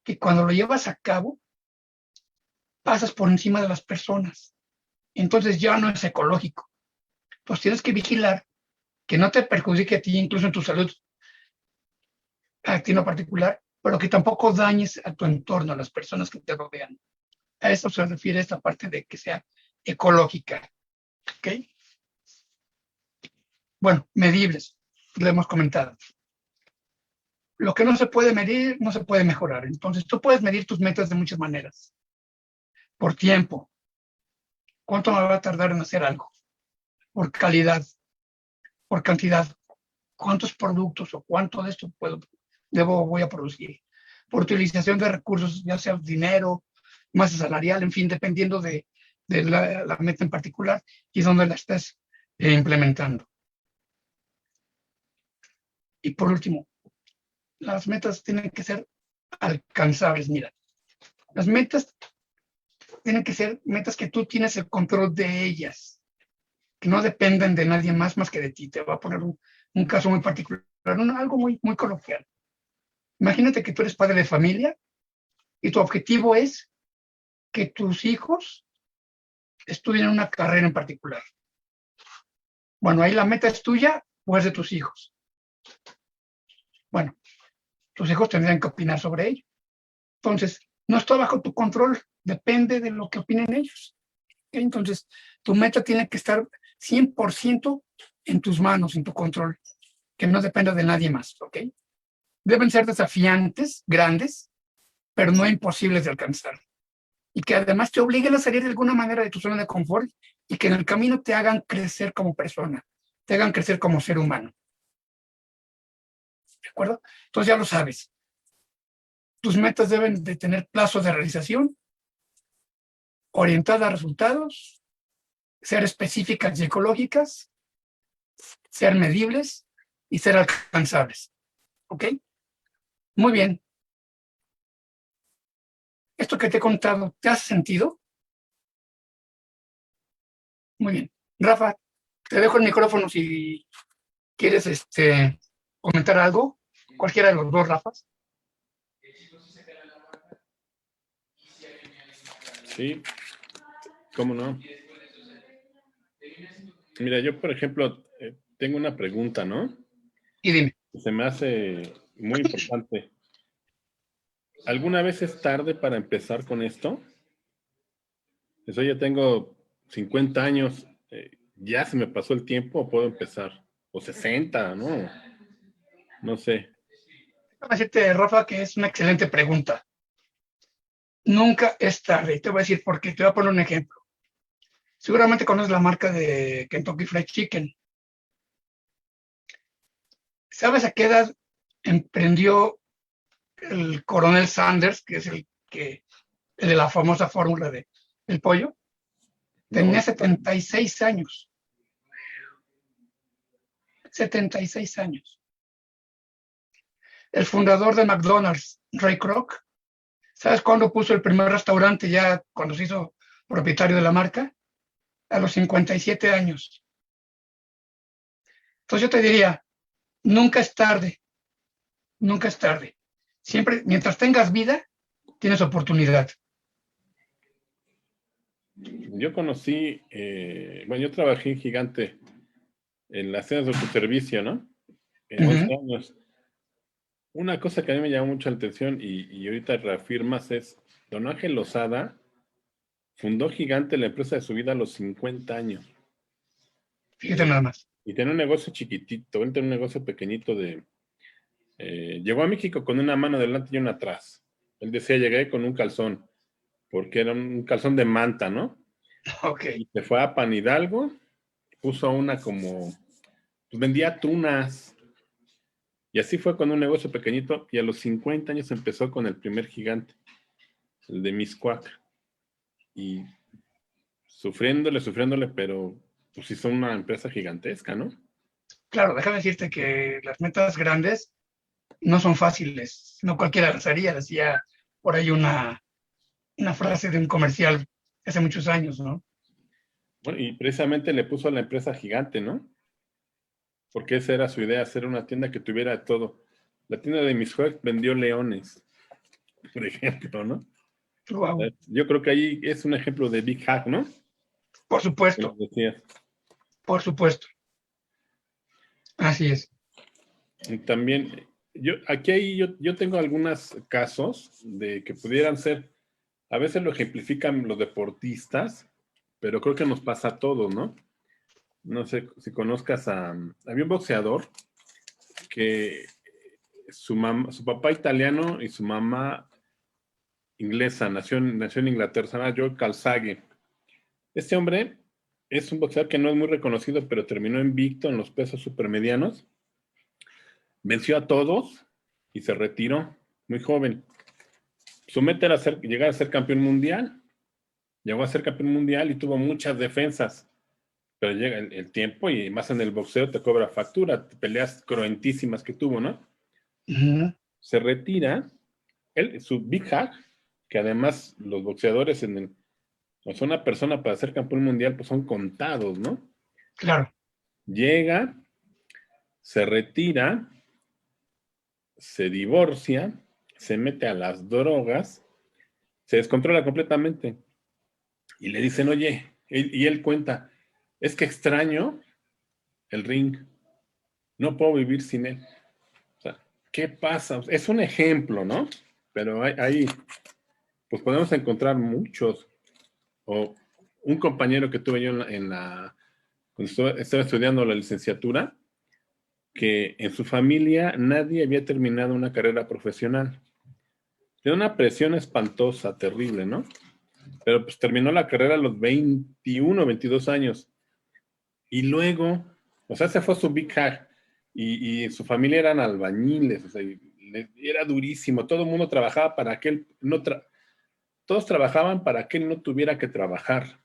que cuando lo llevas a cabo, pasas por encima de las personas. Entonces ya no es ecológico. Pues tienes que vigilar que no te perjudique a ti, incluso en tu salud, a ti en particular, pero que tampoco dañes a tu entorno, a las personas que te rodean. A eso se refiere esta parte de que sea ecológica. ¿Ok? Bueno, medibles, lo hemos comentado. Lo que no se puede medir, no se puede mejorar. Entonces, tú puedes medir tus metas de muchas maneras. Por tiempo. ¿Cuánto me va a tardar en hacer algo? Por calidad, por cantidad. ¿Cuántos productos o cuánto de esto voy a producir? Por utilización de recursos, ya sea dinero, masa salarial, en fin, dependiendo de la meta en particular y dónde la estés implementando. Y por último, las metas tienen que ser alcanzables. Mira, las metas tienen que ser metas que tú tienes el control de ellas, que no dependen de nadie más que de ti. Te voy a poner un caso muy particular, algo muy, muy coloquial. Imagínate que tú eres padre de familia y tu objetivo es que tus hijos estudien una carrera en particular. Bueno, ahí la meta es tuya o es de tus hijos. Bueno, tus hijos tendrían que opinar sobre ello. Entonces, no está bajo tu control, depende de lo que opinen ellos. Entonces, tu meta tiene que estar 100% en tus manos, en tu control, que no dependa de nadie más, ¿ok? Deben ser desafiantes, grandes, pero no imposibles de alcanzar. Y que además te obliguen a salir de alguna manera de tu zona de confort y que en el camino te hagan crecer como persona, te hagan crecer como ser humano. ¿De acuerdo? Entonces ya lo sabes. Tus metas deben de tener plazos de realización, orientadas a resultados, ser específicas y ecológicas, ser medibles y ser alcanzables. ¿Ok? Muy bien. Esto que te he contado, ¿te hace sentido? Muy bien. Rafa, te dejo el micrófono si ¿Quieres comentar algo? Cualquiera de los dos, Rafas. Sí, cómo no. Mira, yo, por ejemplo, tengo una pregunta, ¿no? Y dime. Se me hace muy importante. ¿Alguna vez es tarde para empezar con esto? Eso ya tengo 50 años, ya se me pasó el tiempo o puedo empezar. O 60, ¿no? No sé. Déjame decirte, Rafa, que es una excelente pregunta. Nunca es tarde. Te voy a decir por qué. Te voy a poner un ejemplo. Seguramente conoces la marca de Kentucky Fried Chicken. ¿Sabes a qué edad emprendió el coronel Sanders, que es el de la famosa fórmula del pollo? No, Tenía 76 años. 76 años. El fundador de McDonald's, Ray Kroc, ¿sabes cuándo puso el primer restaurante ya cuando se hizo propietario de la marca? A los 57 años. Entonces yo te diría, nunca es tarde, nunca es tarde. Siempre, mientras tengas vida, tienes oportunidad. yo conocí, bueno, yo trabajé en Gigante en las cenas de autoservicio, ¿no? En 11 Uh-huh. años. Una cosa que a mí me llamó mucho la atención y ahorita reafirmas es, don Ángel Lozada fundó Gigante, la empresa de su vida, a los 50 años. Fíjate nada más. Y tenía un negocio chiquitito, él tenía un negocio pequeñito de... llegó a México con una mano delante y una atrás. Él decía, llegué con un calzón, porque era un calzón de manta, ¿no? Ok. Y se fue a Pan Hidalgo, puso una como, pues vendía tunas. Y así fue con un negocio pequeñito y a los 50 años empezó con el primer gigante, el de Miscuac. Y sufriéndole, pero pues hizo una empresa gigantesca, ¿no? Claro, déjame decirte que las metas grandes no son fáciles. No cualquiera las haría. Decía por ahí una frase de un comercial hace muchos años, ¿no? Bueno, y precisamente le puso a la empresa gigante, ¿no? Porque esa era su idea, hacer una tienda que tuviera todo. La tienda de Miscuac vendió leones, por ejemplo, ¿no? Wow. Yo creo que ahí es un ejemplo de Big Hack, ¿no? Por Como supuesto, decías. por supuesto. Así es. Y también, yo tengo algunos casos de que pudieran ser, a veces lo ejemplifican los deportistas, pero creo que nos pasa a todos, ¿no? No sé si conozcas había un boxeador que su papá italiano y su mamá inglesa, nació en Inglaterra, se llama Joe Calzaghe. Este hombre es un boxeador que no es muy reconocido, pero terminó invicto en los pesos supermedianos, venció a todos y se retiró muy joven. Su meta era llegar a ser campeón mundial. Llegó a ser campeón mundial y tuvo muchas defensas. Pero llega el tiempo y más en el boxeo te cobra factura, peleas cruentísimas que tuvo, ¿no? Uh-huh. Se retira, su big hack, que además los boxeadores o sea, una persona para ser campeón mundial pues son contados, ¿no? Claro. Llega, se retira, se divorcia, se mete a las drogas, se descontrola completamente y le dicen, oye, y él cuenta, es que extraño el ring, no puedo vivir sin él. O sea, ¿qué pasa? Es un ejemplo, ¿no? Pero pues podemos encontrar muchos. O un compañero que tuve yo cuando estaba estudiando la licenciatura, que en su familia nadie había terminado una carrera profesional. Tiene una presión espantosa, terrible, ¿no? Pero pues terminó la carrera a los 21, 22 años. Y luego, o sea, se fue su big hack. Y su familia eran albañiles, o sea, era durísimo. Todo el mundo trabajaba para que él todos trabajaban para que él no tuviera que trabajar.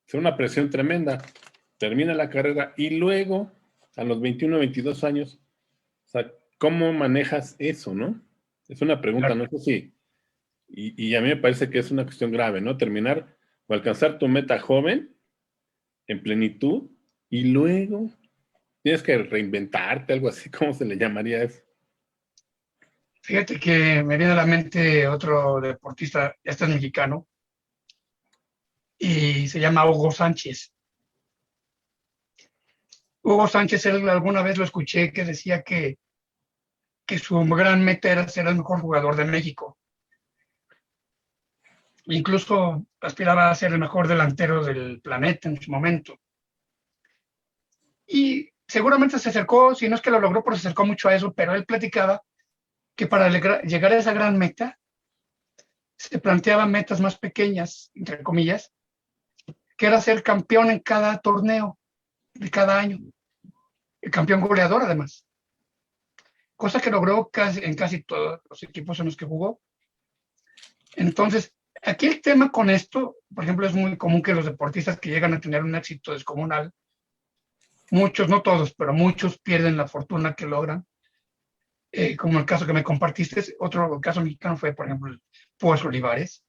Fue una presión tremenda. Termina la carrera y luego, a los 21, 22 años, o sea, ¿cómo manejas eso, no? Es una pregunta, Claro. no sé si. Y a mí me parece que es una cuestión grave, ¿no? Terminar o alcanzar tu meta joven, en plenitud, y luego tienes que reinventarte, algo así, ¿cómo se le llamaría eso? Fíjate que me viene a la mente otro deportista, este es mexicano, y se llama Hugo Sánchez. Hugo Sánchez, él alguna vez lo escuché que decía que su gran meta era ser el mejor jugador de México. Incluso aspiraba a ser el mejor delantero del planeta en su momento. Y seguramente se acercó, si no es que lo logró, pero se acercó mucho a eso, pero él platicaba que para llegar a esa gran meta se planteaban metas más pequeñas, entre comillas, que era ser campeón en cada torneo de cada año, el campeón goleador además, cosa que logró en casi todos los equipos en los que jugó. Entonces, aquí el tema con esto, por ejemplo, es muy común que los deportistas que llegan a tener un éxito descomunal, muchos, no todos, pero muchos pierden la fortuna que logran, como el caso que me compartiste. Otro caso mexicano fue, por ejemplo, el Púas Olivares.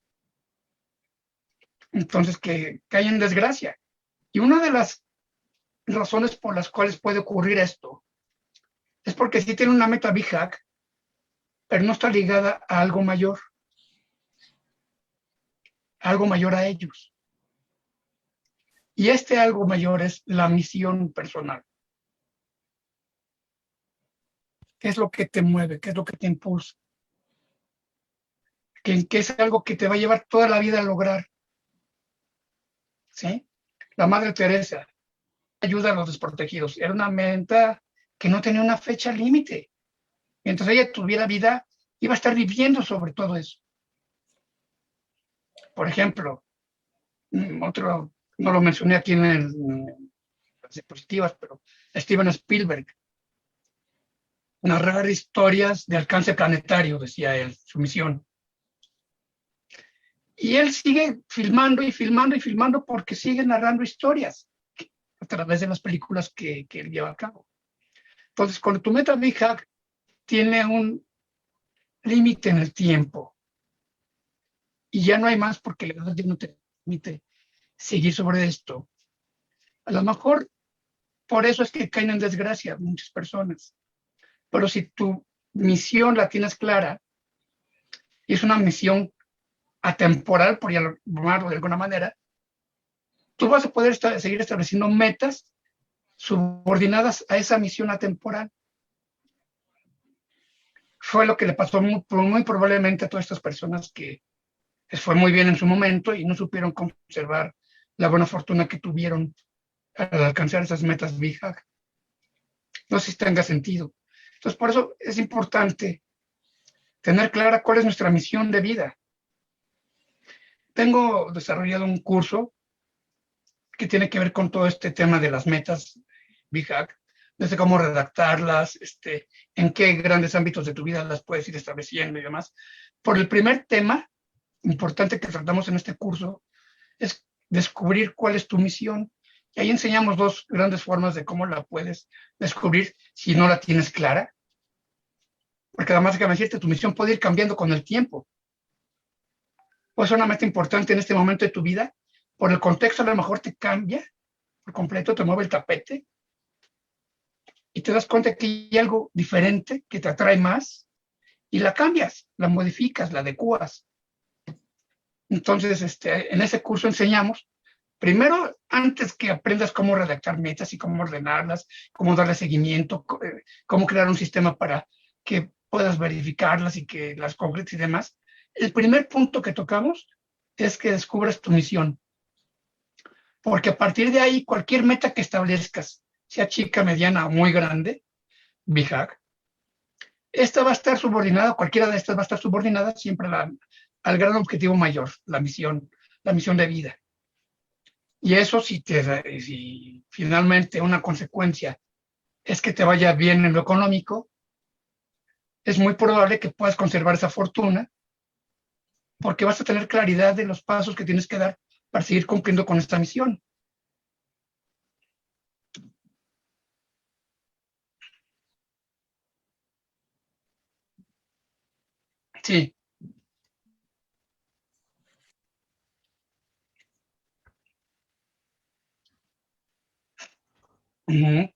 Entonces, que cae en desgracia. Y una de las razones por las cuales puede ocurrir esto es porque sí tiene una meta Big Hack, pero no está ligada a algo mayor a ellos. Y este algo mayor es la misión personal. ¿Qué es lo que te mueve? ¿Qué es lo que te impulsa? ¿Qué es algo que te va a llevar toda la vida a lograr? ¿Sí? La Madre Teresa ayuda a los desprotegidos. Era una menta que no tenía una fecha límite. Mientras ella tuviera vida, iba a estar viviendo sobre todo eso. Por ejemplo, otro, no lo mencioné aquí en las diapositivas, pero Steven Spielberg, narrar historias de alcance planetario, decía él, su misión. Y él sigue filmando y filmando y filmando porque sigue narrando historias a través de las películas que él lleva a cabo. Entonces, cuando tu meta Big Hack tiene un límite en el tiempo y ya no hay más porque la edad ya no te permite seguir sobre esto, a lo mejor por eso es que caen en desgracia muchas personas. Pero si tu misión la tienes clara y es una misión atemporal, por llamarlo de alguna manera, tú vas a poder seguir estableciendo metas subordinadas a esa misión atemporal. Fue lo que le pasó muy probablemente a todas estas personas que les fue muy bien en su momento y no supieron conservar la buena fortuna que tuvieron al alcanzar esas metas Big Hack. No sé si tenga sentido. Entonces, por eso es importante tener clara cuál es nuestra misión de vida. Tengo desarrollado un curso que tiene que ver con todo este tema de las metas Big Hack, desde cómo redactarlas, en qué grandes ámbitos de tu vida las puedes ir estableciendo y demás. Por el primer tema importante que tratamos en este curso es descubrir cuál es tu misión. Y ahí enseñamos dos grandes formas de cómo la puedes descubrir si no la tienes clara. Porque además, déjame decirte, tu misión puede ir cambiando con el tiempo. Puede ser una meta importante en este momento de tu vida, por el contexto a lo mejor te cambia por completo, te mueve el tapete y te das cuenta que hay algo diferente que te atrae más y la cambias, la modificas, la adecuas. Entonces, en ese curso enseñamos, primero, antes que aprendas cómo redactar metas y cómo ordenarlas, cómo darle seguimiento, cómo crear un sistema para que puedas verificarlas y que las concretes y demás, el primer punto que tocamos es que descubras tu misión. Porque a partir de ahí, cualquier meta que establezcas, sea chica, mediana o muy grande, Big Hack, esta va a estar subordinada, cualquiera de estas va a estar subordinada siempre al gran objetivo mayor, la misión de vida. Y eso si finalmente una consecuencia es que te vaya bien en lo económico, es muy probable que puedas conservar esa fortuna porque vas a tener claridad de los pasos que tienes que dar para seguir cumpliendo con esta misión. Sí. Uh -huh.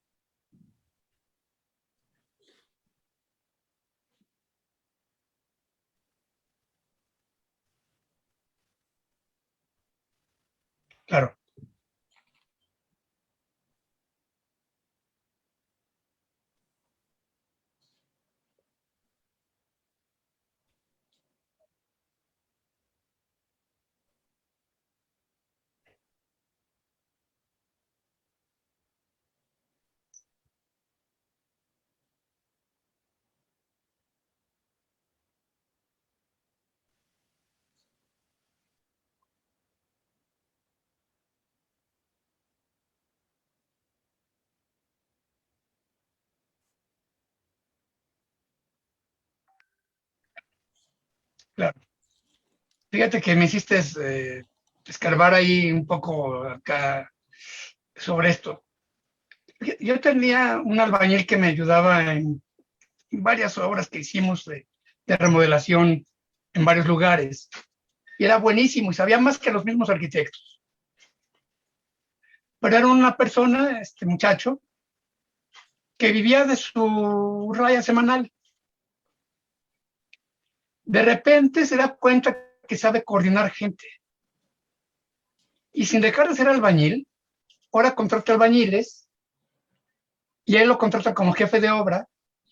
claro. Fíjate que me hiciste escarbar ahí un poco acá sobre esto. Yo tenía un albañil que me ayudaba en varias obras que hicimos de remodelación en varios lugares. Y era buenísimo y sabía más que los mismos arquitectos. Pero era una persona, este muchacho, que vivía de su raya semanal. De repente se da cuenta que sabe coordinar gente. Y sin dejar de ser albañil, ahora contrata albañiles y él lo contrata como jefe de obra.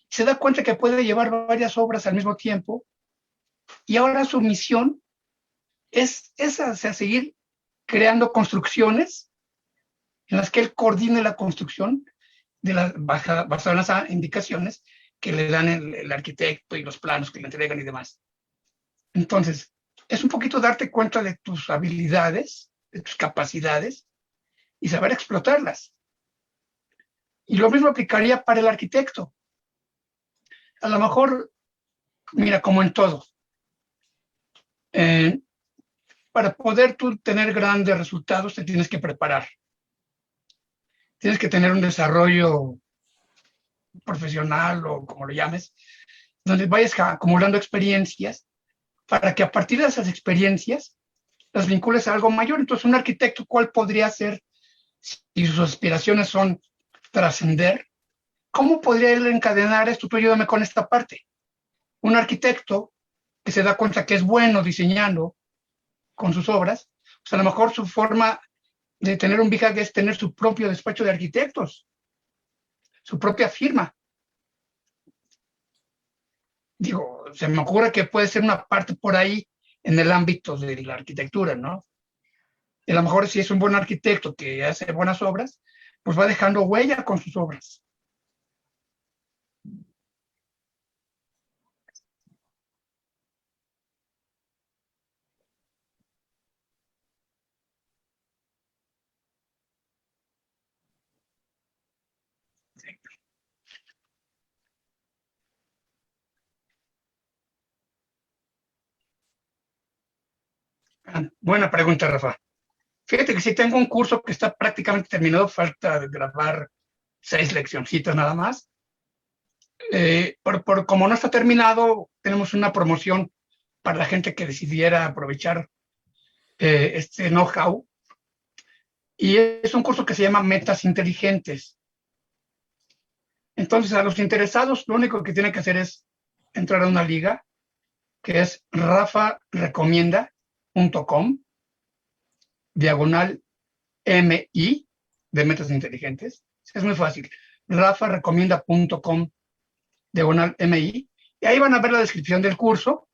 Se da cuenta que puede llevar varias obras al mismo tiempo y ahora su misión es esa, o sea, seguir creando construcciones en las que él coordine la construcción de basado en las indicaciones que le dan el arquitecto y los planos que le entregan y demás. Entonces, es un poquito darte cuenta de tus habilidades, de tus capacidades y saber explotarlas. Y lo mismo aplicaría para el arquitecto. A lo mejor, mira, como en todo, eh, para poder tú tener grandes resultados te tienes que preparar. Tienes que tener un desarrollo profesional o como lo llames, donde vayas acumulando experiencias para que a partir de esas experiencias las vincules a algo mayor. Entonces, un arquitecto, ¿cuál podría ser si sus aspiraciones son trascender? ¿Cómo podría él encadenar esto? Tú ayúdame con esta parte. Un arquitecto que se da cuenta que es bueno diseñando con sus obras, pues a lo mejor su forma de tener un BIHAG es tener su propio despacho de arquitectos, su propia firma. Digo, se me ocurre que puede ser una parte por ahí en el ámbito de la arquitectura, ¿no? Y a lo mejor si es un buen arquitecto que hace buenas obras, pues va dejando huella con sus obras. Buena pregunta, Rafa. Fíjate que si tengo un curso que está prácticamente terminado, falta grabar 6 leccioncitas nada más. Como no está terminado, tenemos una promoción para la gente que decidiera aprovechar este know-how. Y es un curso que se llama Metas Inteligentes. Entonces, a los interesados, lo único que tienen que hacer es entrar a una liga que es rafarecomienda.com, diagonal MI, de Metas Inteligentes. Es muy fácil. rafarecomienda.com, diagonal MI. Y ahí van a ver la descripción del curso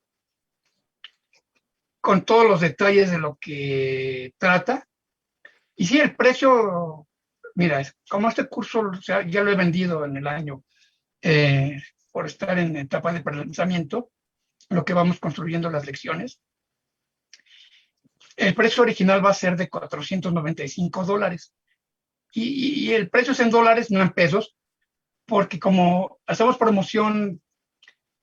con todos los detalles de lo que trata. Y sí, el precio, mira, como este curso, o sea, ya lo he vendido en el año por estar en etapa de prelanzamiento, lo que vamos construyendo las lecciones. El precio original va a ser de $495. Y el precio es en dólares, no en pesos, porque como hacemos promoción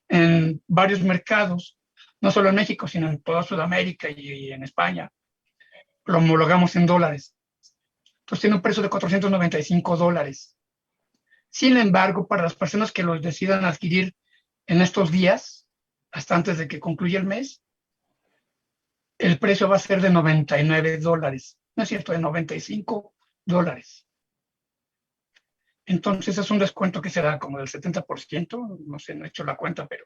en varios mercados, no solo en México, sino en toda Sudamérica y en España, lo homologamos en dólares. Entonces tiene un precio de $495. Sin embargo, para las personas que los decidan adquirir en estos días, hasta antes de que concluya el mes, el precio va a ser de $99. No es cierto, de $95. Entonces es un descuento que será como del 70%, no sé, no he hecho la cuenta, pero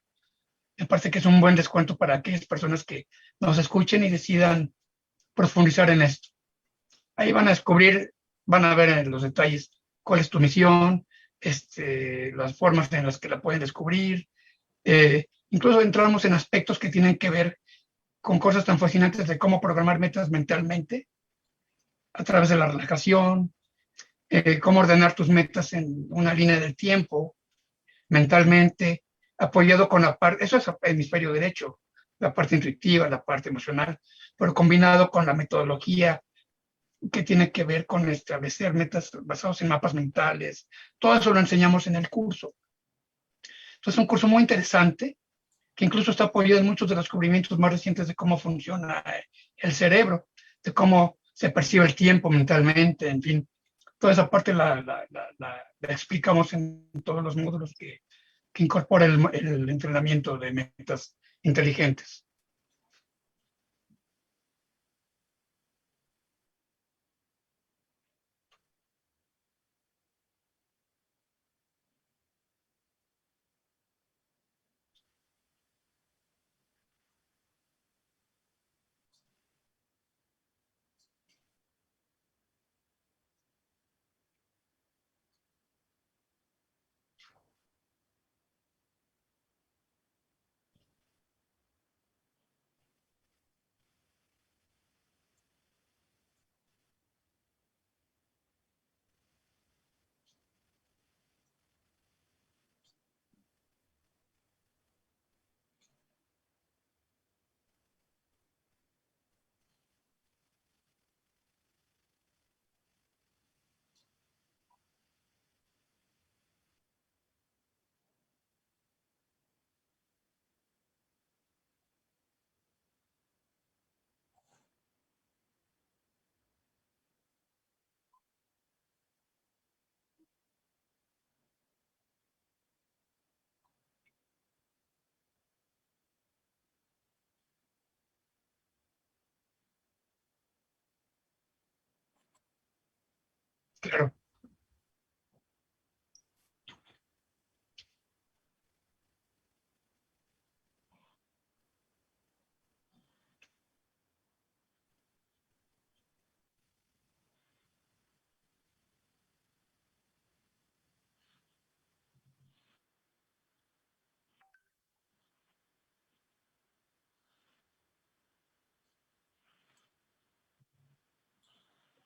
me parece que es un buen descuento para aquellas personas que nos escuchen y decidan profundizar en esto. Ahí van a descubrir, van a ver en los detalles cuál es tu misión, las formas en las que la pueden descubrir. Incluso entramos en aspectos que tienen que ver con cosas tan fascinantes de cómo programar metas mentalmente a través de la relajación, cómo ordenar tus metas en una línea del tiempo, mentalmente, apoyado con la parte, eso es hemisferio derecho, la parte intuitiva, la parte emocional, pero combinado con la metodología que tiene que ver con establecer metas basadas en mapas mentales. Todo eso lo enseñamos en el curso. Entonces, es un curso muy interesante que incluso está apoyado en muchos de los descubrimientos más recientes de cómo funciona el cerebro, de cómo se percibe el tiempo mentalmente, en fin. Toda esa parte la explicamos en todos los módulos que incorpora el entrenamiento de metas inteligentes. Claro.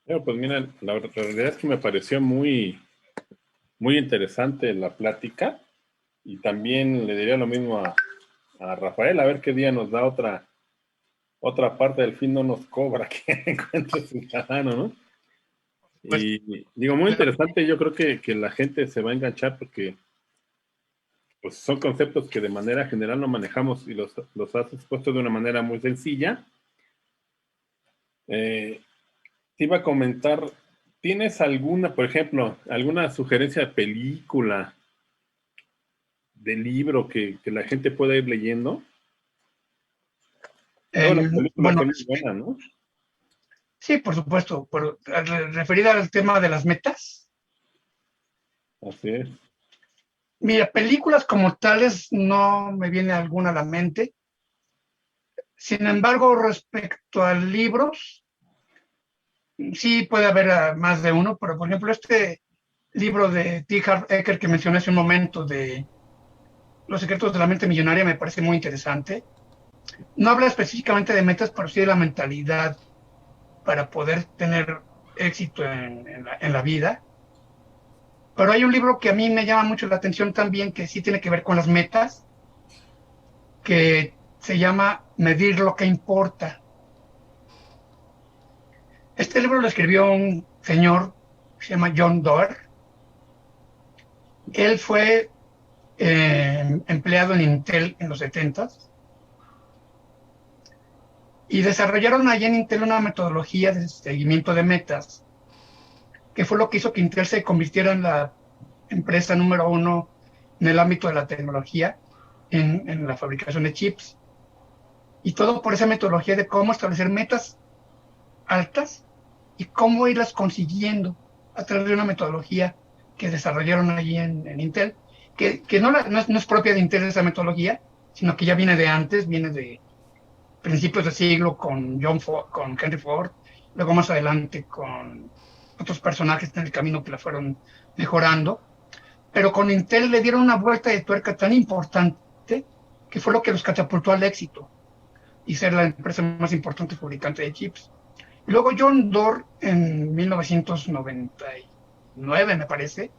Pero pues miren, la realidad es que me pareció muy, muy interesante la plática y también le diría lo mismo a Rafael, a ver qué día nos da otra parte del fin no nos cobra que encuentre ciudadano, ¿no? Pues, Y digo, muy interesante, yo creo que la gente se va a enganchar porque pues son conceptos que de manera general no manejamos y los has expuesto de una manera muy sencilla. Te iba a comentar, ¿tienes alguna, por ejemplo, alguna sugerencia de película, de libro que la gente pueda ir leyendo? Todas las películas bueno, son muy buenas, ¿no? sí, por supuesto, referida al tema de las metas. Así es. Mira, películas como tales no me viene alguna a la mente. Sin embargo, respecto a libros, sí puede haber más de uno, pero por ejemplo, este libro de T. Harv Eker que mencioné hace un momento de Los secretos de la mente millonaria me parece muy interesante. No habla específicamente de metas, pero sí de la mentalidad para poder tener éxito en la vida. Pero hay un libro que a mí me llama mucho la atención también, que sí tiene que ver con las metas, que se llama Medir lo que importa. Este libro lo escribió un señor que se llama John Doerr. Él fue empleado en Intel en los 70s y desarrollaron allí en Intel una metodología de seguimiento de metas, que fue lo que hizo que Intel se convirtiera en la empresa número uno en el ámbito de la tecnología, en la fabricación de chips. Y todo por esa metodología de cómo establecer metas altas y cómo irlas consiguiendo a través de una metodología que desarrollaron allí en Intel, que no es propia de Intel esa metodología, sino que ya viene de antes, viene de principios de siglo con Henry Ford, luego más adelante con otros personajes en el camino que la fueron mejorando, pero con Intel le dieron una vuelta de tuerca tan importante que fue lo que los catapultó al éxito y ser la empresa más importante fabricante de chips. Luego John Doerr en 1999, me parece,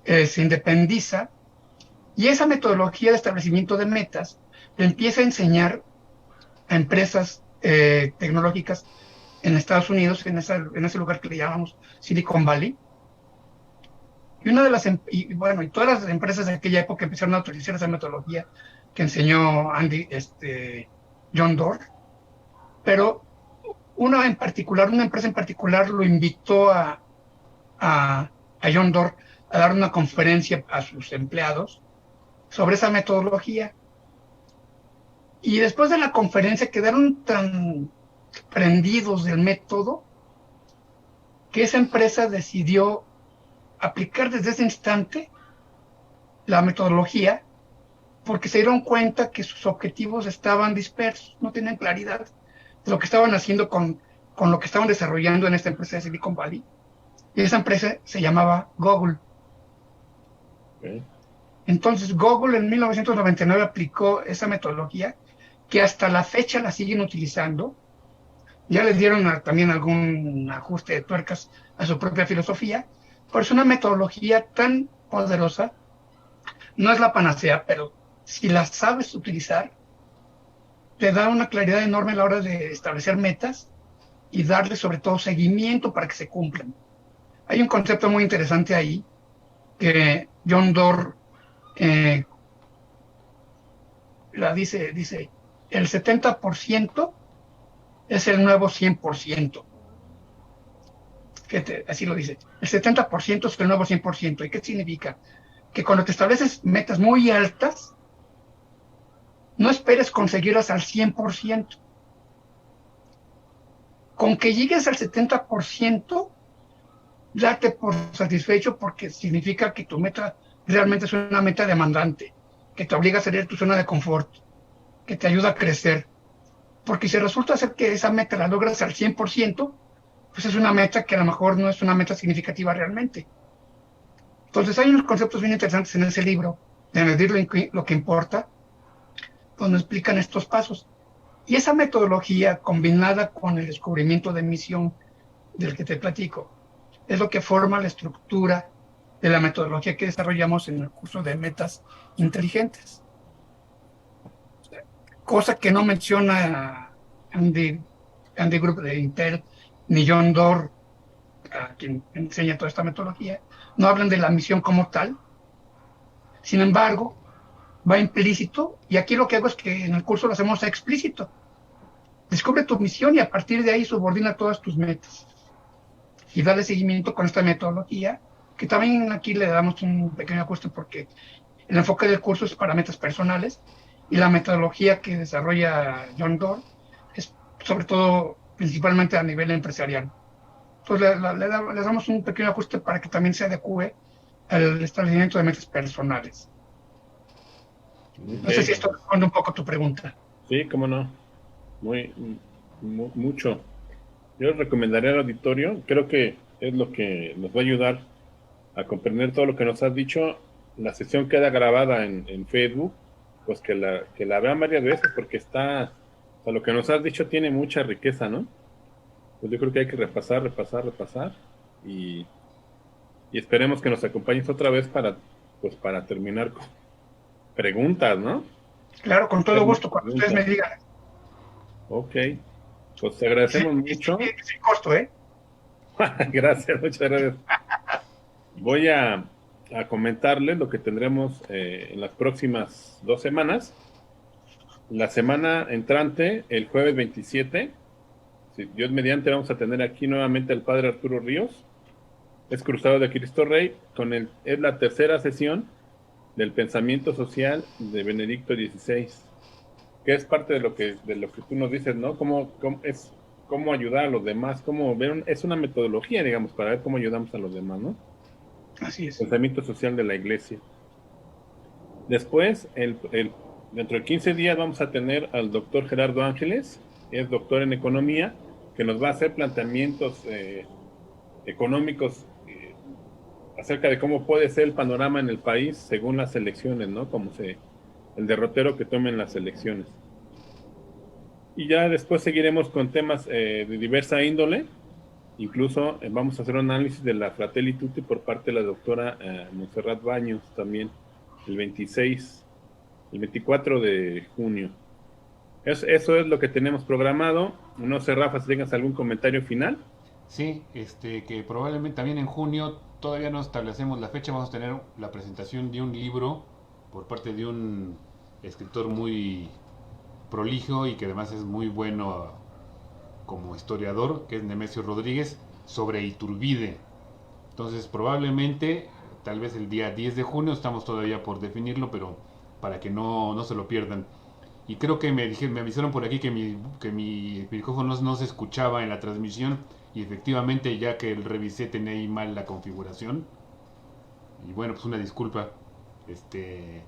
se independiza y esa metodología de establecimiento de metas le empieza a enseñar a empresas tecnológicas en Estados Unidos, en ese lugar que le llamamos Silicon Valley. Y una de las, y bueno, y todas las empresas de aquella época empezaron a utilizar esa metodología que enseñó John Doerr, pero una empresa en particular lo invitó a John Doerr a dar una conferencia a sus empleados sobre esa metodología. Y después de la conferencia quedaron tan prendidos del método que esa empresa decidió aplicar desde ese instante la metodología porque se dieron cuenta que sus objetivos estaban dispersos, no tenían claridad de lo que estaban haciendo con lo que estaban desarrollando en esta empresa de Silicon Valley. Y esa empresa se llamaba Google. Okay. Entonces Google en 1999 aplicó esa metodología que hasta la fecha la siguen utilizando. Ya les dieron también algún ajuste de tuercas a su propia filosofía, pero es una metodología tan poderosa, no es la panacea, pero si la sabes utilizar, te da una claridad enorme a la hora de establecer metas y darle sobre todo seguimiento para que se cumplan. Hay un concepto muy interesante ahí que John Doerr dice, el 70% es el nuevo 100%. Fíjate, así lo dice. El 70% es el nuevo 100%. ¿Y qué significa? Que cuando te estableces metas muy altas, no esperes conseguirlas al 100%. Con que llegues al 70%, date por satisfecho porque significa que tu meta realmente es una meta demandante, que te obliga a salir de tu zona de confort, que te ayuda a crecer. Porque si resulta ser que esa meta la logras al 100%, pues es una meta que a lo mejor no es una meta significativa realmente. Entonces hay unos conceptos bien interesantes en ese libro, de medir lo que importa, donde explican estos pasos. Y esa metodología combinada con el descubrimiento de misión del que te platico, es lo que forma la estructura de la metodología que desarrollamos en el curso de metas inteligentes. Cosa que no menciona Andy Group de Intel, ni John Doerr, a quien enseña toda esta metodología, no hablan de la misión como tal. Sin embargo, va implícito, y aquí lo que hago es que en el curso lo hacemos explícito. Descubre tu misión y a partir de ahí subordina todas tus metas. Y dale seguimiento con esta metodología, que también aquí le damos un pequeño ajuste porque el enfoque del curso es para metas personales y la metodología que desarrolla John Doerr es sobre todo principalmente a nivel empresarial. Entonces le damos un pequeño ajuste para que también se adecue al establecimiento de metas personales. No sé si Okay. esto responde un poco a tu pregunta. Sí, cómo no. Mucho. Yo les recomendaría al auditorio, creo que es lo que nos va a ayudar a comprender todo lo que nos has dicho. La sesión queda grabada en Facebook, pues que la vean varias veces porque está, o sea, lo que nos has dicho tiene mucha riqueza, ¿no? Pues yo creo que hay que repasar y, y esperemos que nos acompañes otra vez pues para terminar con preguntas, ¿no? Claro, con todo Hacer más gusto, cuando ustedes me preguntas. digan. Ok, pues te Sí, agradecemos sí, mucho. sin costo, ¿eh? Gracias, muchas gracias. Voy a comentarles lo que tendremos en las próximas 2 semanas. La semana entrante, el jueves 27, si Dios mediante, vamos a tener aquí nuevamente al Padre Arturo Ríos, es Cruzado de Cristo Rey, es la tercera sesión del pensamiento social de Benedicto XVI, que es parte de lo que tú nos dices, ¿no? Cómo ayudar a los demás, es una metodología, digamos, para ver cómo ayudamos a los demás, ¿no? Así es. Pensamiento social de la Iglesia. Después, dentro de 15 días vamos a tener al doctor Gerardo Ángeles, es doctor en economía, que nos va a hacer planteamientos económicos acerca de cómo puede ser el panorama en el país según las elecciones, ¿no? El derrotero que tomen las elecciones. Y ya después seguiremos con temas de diversa índole. Incluso vamos a hacer un análisis de la Fratelli Tutti por parte de la doctora Montserrat Baños también, el 24 de junio. Eso es lo que tenemos programado. No sé, Rafa, si tengas algún comentario final. Sí, que probablemente también en junio, todavía no establecemos la fecha, vamos a tener la presentación de un libro por parte de un escritor muy prolijo y que además es muy bueno como historiador, que es Nemesio Rodríguez, sobre Iturbide. Entonces probablemente, tal vez el día 10 de junio, estamos todavía por definirlo, pero para que no se lo pierdan. Y creo que me avisaron por aquí que mi micrófono no se escuchaba en la transmisión, y efectivamente ya que revisé tenía ahí mal la configuración. Y bueno, pues una disculpa. Este,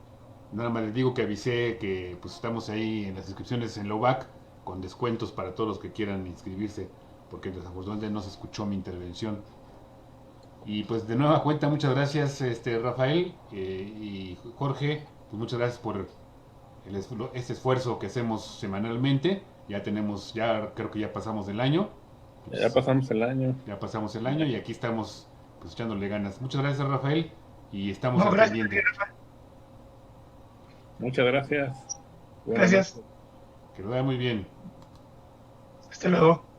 Nada más les digo que avisé que pues estamos ahí en las inscripciones en Lovac con descuentos para todos los que quieran inscribirse, porque desafortunadamente no se escuchó mi intervención. Y pues de nueva cuenta, muchas gracias Rafael y Jorge, pues muchas gracias por este esfuerzo que hacemos semanalmente. Ya creo que ya pasamos el año. Ya Pues, pasamos el año. ya pasamos el año y aquí estamos pues echándole ganas. Muchas gracias Rafael y estamos No, al gracias, pendiente. Muchas gracias. Buenas gracias. noches. Que lo vaya muy bien. Hasta luego.